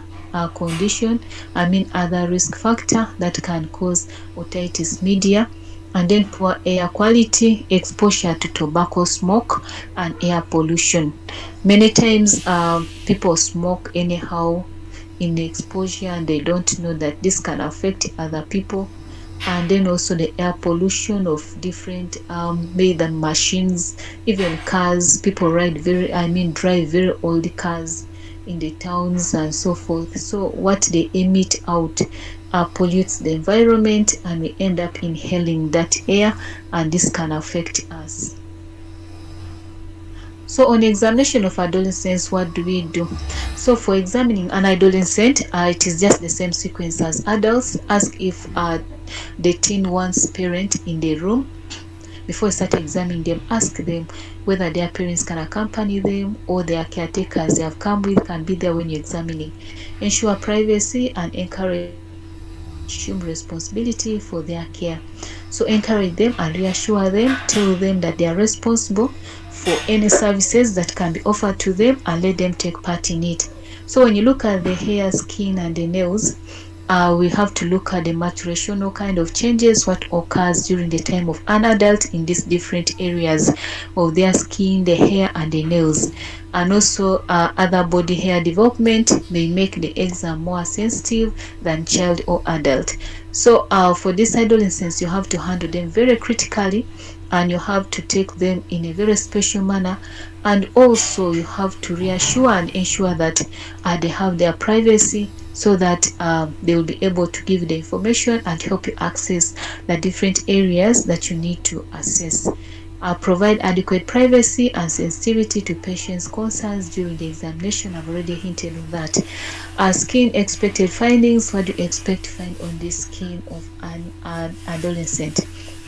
condition, other risk factor that can cause otitis media. And then poor air quality, exposure to tobacco smoke and air pollution. Many times people smoke anyhow in the exposure and they don't know that this can affect other people. And then also the air pollution of different made than machines, even cars. People drive very old cars in the towns and so forth. So what they emit out pollutes the environment, and we end up inhaling that air, and this can affect us. So on examination of adolescents, what do we do? So for examining an adolescent, it is just the same sequence as adults. Ask if the teen wants parent in the room. Before you start examining them, ask them whether their parents can accompany them or their caretakers they have come with can be there when you're examining. Ensure privacy and encourage assume responsibility for their care. So encourage them and reassure them, tell them that they are responsible for any services that can be offered to them, and let them take part in it. So when you look at the hair, skin and the nails, we have to look at the maturational kind of changes, what occurs during the time of an adult in these different areas of their skin, the hair and the nails. And also other body hair development may make the exam more sensitive than child or adult. So for these adolescents, you have to handle them very critically, and you have to take them in a very special manner, and also you have to reassure and ensure that they have their privacy, so that they will be able to give the information and help you access the different areas that you need to assess. Provide adequate privacy and sensitivity to patients' concerns during the examination. I've already hinted on that. Skin expected findings. What do you expect to find on the skin of an adolescent?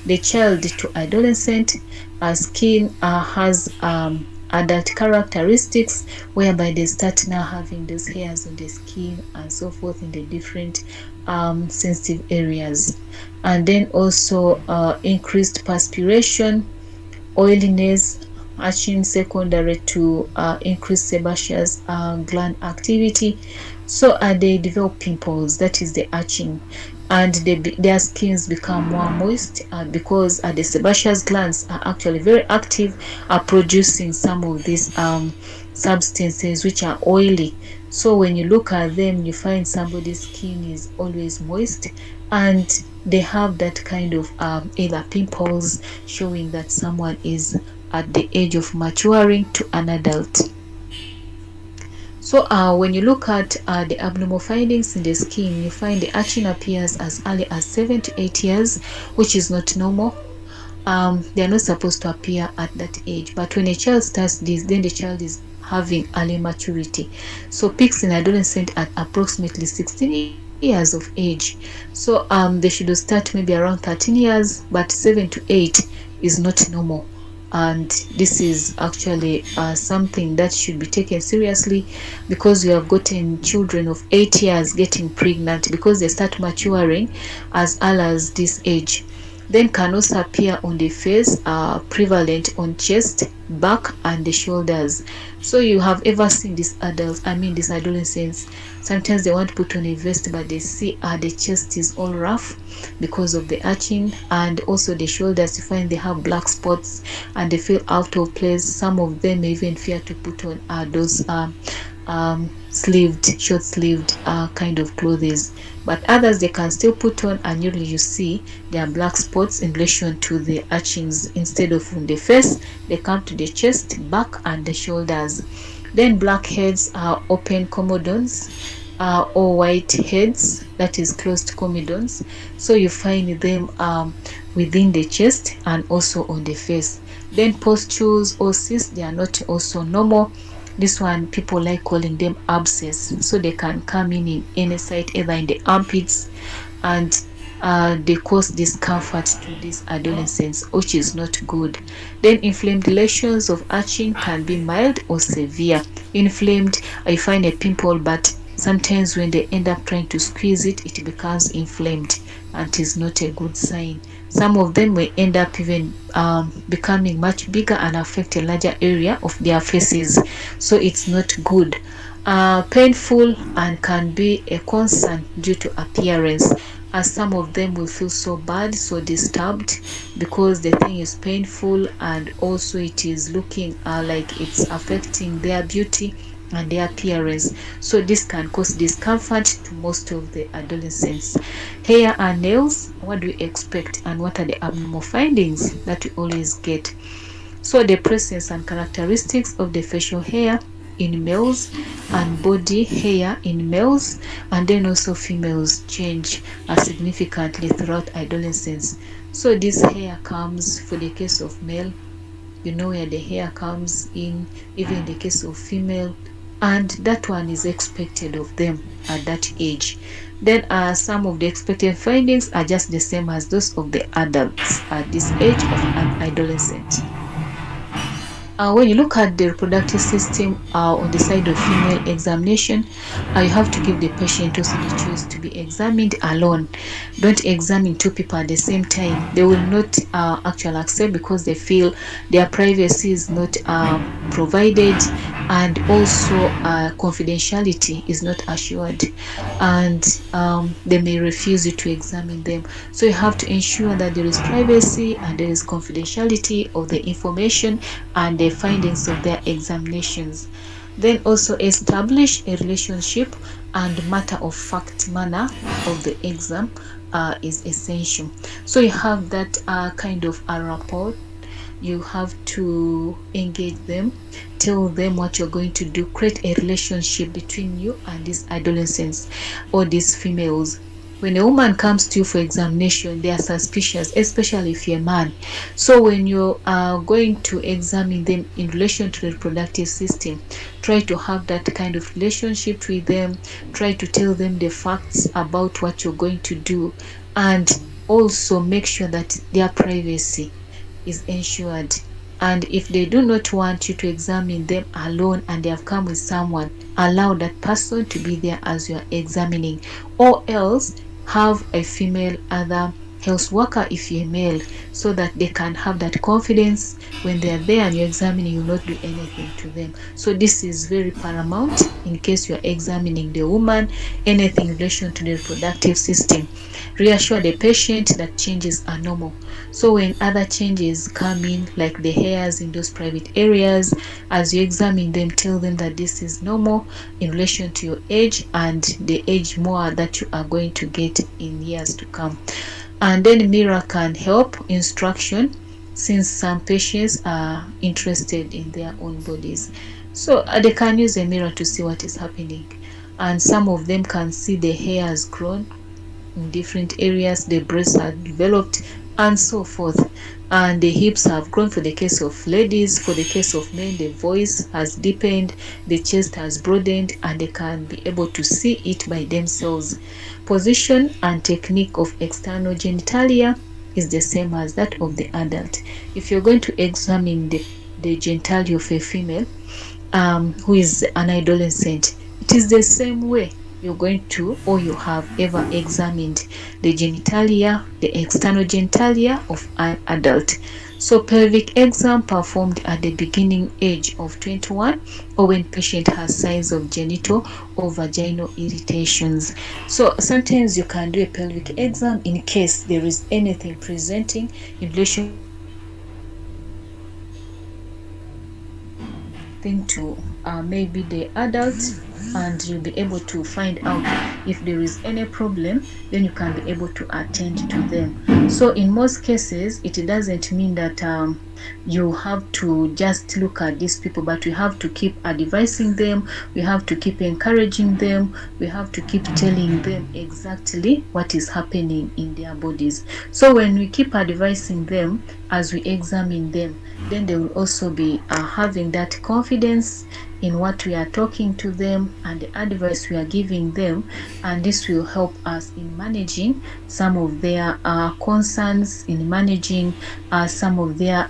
The child to adolescent skin has adult characteristics, whereby they start now having those hairs on the skin and so forth in the different sensitive areas. And then also increased perspiration, oiliness, arching secondary to increased sebaceous gland activity. So they develop pimples, that is the arching, and their skins become more moist because the sebaceous glands are actually very active, producing some of these substances which are oily. So when you look at them, you find somebody's skin is always moist, and they have that kind of either pimples, showing that someone is at the age of maturing to an adult. So when you look at the abnormal findings in the skin, you find the arching appears as early as 7 to 8 years, which is not normal. They are not supposed to appear at that age, but when a child starts this, then the child is having early maturity. So peaks in adolescent at approximately 16 years of age. So they should start maybe around 13 years, but 7 to 8 is not normal. And this is actually something that should be taken seriously, because we have gotten children of 8 years getting pregnant because they start maturing as early as this age. Then can also appear on the face, prevalent on chest, back and the shoulders. So you have ever seen these adults, these adolescents, sometimes they want to put on a vest, but they see the chest is all rough because of the arching, and also the shoulders, you find they have black spots and they feel out of place. Some of them may even fear to put on those short-sleeved kind of clothes, but others they can still put on, and usually you see there are black spots in relation to the archings. Instead of from the face, they come to the chest, back and the shoulders. Then blackheads are open comedones, or white heads, that is closed comedones. So you find them within the chest and also on the face. Then pustules or cysts, they are not also normal. This one people like calling them abscess. So they can come in any site, either in the armpits, and they cause discomfort to these adolescents, which is not good. Then inflamed lesions of arching can be mild or severe. Inflamed, I find a pimple, but sometimes when they end up trying to squeeze it, it becomes inflamed, and it is not a good sign. Some of them may end up even becoming much bigger and affect a larger area of their faces, so it's not good. Painful and can be a concern due to appearance, as some of them will feel so bad, so disturbed, because the thing is painful, and also it is looking like it's affecting their beauty and their appearance. So this can cause discomfort to most of the adolescents. Hair and nails, what do we expect, and what are the abnormal findings that we always get? So the presence and characteristics of the facial hair in males and body hair in males, and then also females, change significantly throughout adolescence. So this hair comes, for the case of male, you know where the hair comes in, even in the case of female, and that one is expected of them at that age. Then some of the expected findings are just the same as those of the adults at this age of an adolescent. When you look at the reproductive system on the side of female examination, you have to give the patient also the choice to be examined alone. Don't examine two people at the same time. They will not actually accept, because they feel their privacy is not provided, and also confidentiality is not assured, and they may refuse you to examine them. So you have to ensure that there is privacy and there is confidentiality of the information and the findings of their examinations. Then also establish a relationship and matter of fact manner of the exam is essential. So you have that kind of a rapport. You have to engage them, tell them what you're going to do, create a relationship between you and these adolescents or these females. When a woman comes to you for examination, they are suspicious, especially if you're a man. So when you are going to examine them in relation to the reproductive system, try to have that kind of relationship with them, try to tell them the facts about what you're going to do, and also make sure that their privacy is ensured. And if they do not want you to examine them alone and they have come with someone, allow that person to be there as you are examining, or else have a female other health worker if you're male, so that they can have that confidence when they're there and you're examining, you will not do anything to them. So this is very paramount in case you're examining the woman, anything in relation to the reproductive system. Reassure the patient that changes are normal. So when other changes come in, like the hairs in those private areas, as you examine them, tell them that this is normal in relation to your age and the age more that you are going to get in years to come. And then mirror can help instruction, since some patients are interested in their own bodies. So they can use a mirror to see what is happening. And some of them can see the hair has grown in different areas, the breasts are developed, and so forth, and the hips have grown for the case of ladies. For the case of men, the voice has deepened, the chest has broadened, and they can be able to see it by themselves. Position and technique of external genitalia is the same as that of the adult. If you're going to examine the genitalia of a female who is an adolescent, it is the same way you're going to, or you have ever examined the genitalia, the external genitalia of an adult. So pelvic exam performed at the beginning age of 21, or when patient has signs of genital or vaginal irritations. So sometimes you can do a pelvic exam in case there is anything presenting in relation to maybe the adult, and you'll be able to find out if there is any problem, then you can be able to attend to them. So in most cases, it doesn't mean that you have to just look at these people, but we have to keep advising them, we have to keep encouraging them, we have to keep telling them exactly what is happening in their bodies. So when we keep advising them as we examine them, then they will also be having that confidence in what we are talking to them and the advice we are giving them, and this will help us in managing some of their concerns, in managing some of their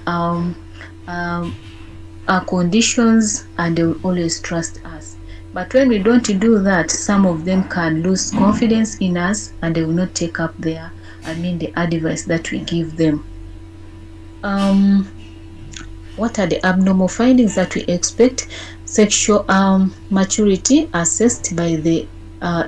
conditions, and they will always trust us. But when we don't do that, some of them can lose confidence in us and they will not take up the advice that we give them. What are the abnormal findings that we expect? Sexual maturity assessed by the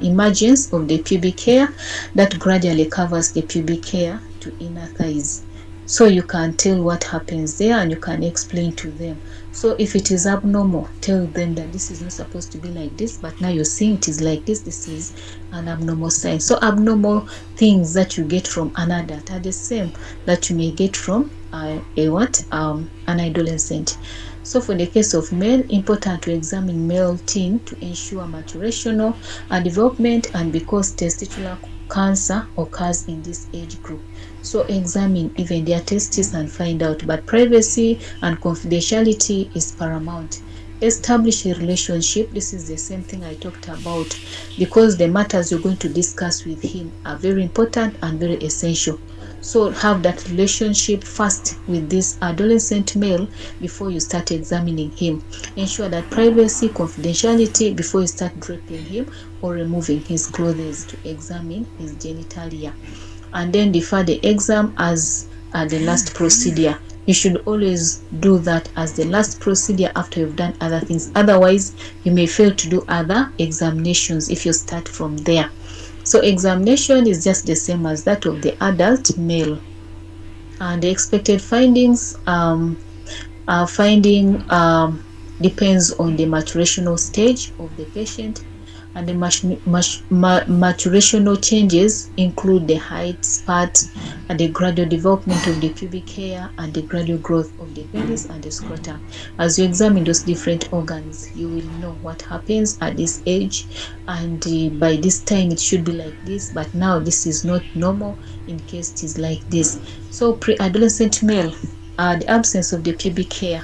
emergence of the pubic hair that gradually covers the pubic hair to inner thighs. So you can tell what happens there and you can explain to them. So if it is abnormal, tell them that this is not supposed to be like this, but now you're seeing it is like this. This is an abnormal sign. So abnormal things that you get from an adult are the same that you may get from an adolescent. So for the case of male, important to examine male teen to ensure maturational and development, and because testicular cancer occurs in this age group. So examine even their testes and find out, but privacy and confidentiality is paramount. Establish a relationship. This is the same thing I talked about, because the matters you're going to discuss with him are very important and very essential. So have that relationship first with this adolescent male before you start examining him. Ensure that privacy, confidentiality before you start draping him or removing his clothes to examine his genitalia. And then defer the exam as the last procedure. You should always do that as the last procedure after you've done other things. Otherwise, you may fail to do other examinations if you start from there. So examination is just the same as that of the adult male. And the expected findings, depends on the maturational stage of the patient, and the maturational changes include the height, spurt, and the gradual development of the pubic hair, and the gradual growth of the penis and the scrotum. As you examine those different organs, you will know what happens at this age, and by this time it should be like this, but now this is not normal in case it is like this. So pre-adolescent male, the absence of the pubic hair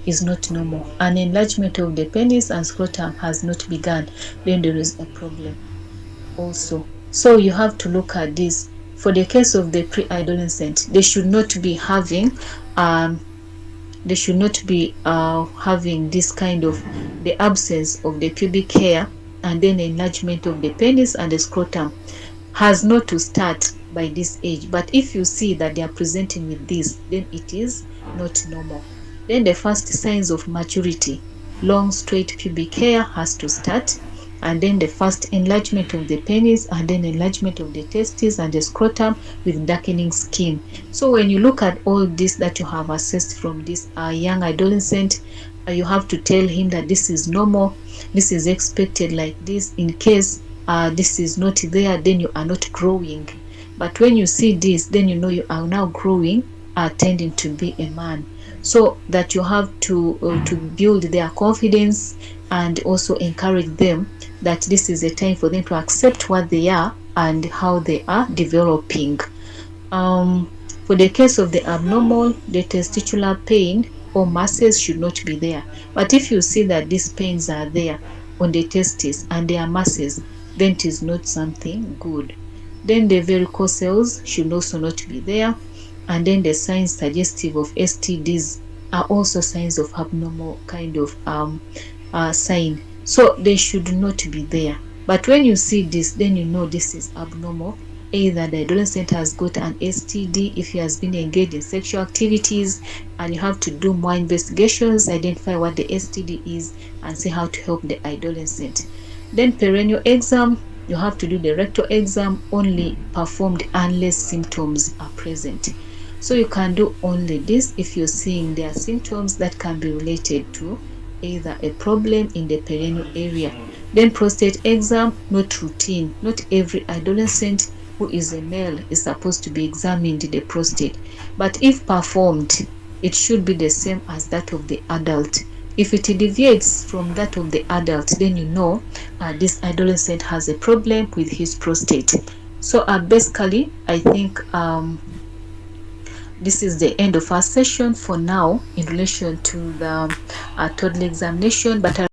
is not normal. An enlargement of the penis and scrotum has not begun, then there is a problem also. So you have to look at this. For the case of the pre-adolescent, they should not be having having this kind of the absence of the pubic hair, and then enlargement of the penis and the scrotum has not to start by this age. But if you see that they are presenting with this, then it is not normal. Then the first signs of maturity, long straight pubic hair has to start, and then the first enlargement of the penis, and then enlargement of the testes and the scrotum with darkening skin. So when you look at all this that you have assessed from this young adolescent, you have to tell him that this is normal, this is expected like this. In case this is not there, then you are not growing. But when you see this, then you know you are now growing, tending to be a man. So that you have to build their confidence and also encourage them that this is a time for them to accept what they are and how they are developing. For the case of the abnormal, the testicular pain or masses should not be there. But if you see that these pains are there on the testes and they are masses, then it is not something good. Then the varicocele should also not be there. And then the signs suggestive of STDs are also signs of abnormal kind of sign. So they should not be there. But when you see this, then you know this is abnormal. Either the adolescent has got an STD if he has been engaged in sexual activities, and you have to do more investigations, identify what the STD is, and see how to help the adolescent. Then perineal exam, you have to do the rectal exam only performed unless symptoms are present. So you can do only this if you're seeing there are symptoms that can be related to either a problem in the perineal area. Then prostate exam, not routine. Not every adolescent who is a male is supposed to be examined the prostate. But if performed, it should be the same as that of the adult. If it deviates from that of the adult, then you know this adolescent has a problem with his prostate. So basically, I think this is the end of our session for now in relation to the toddler examination. But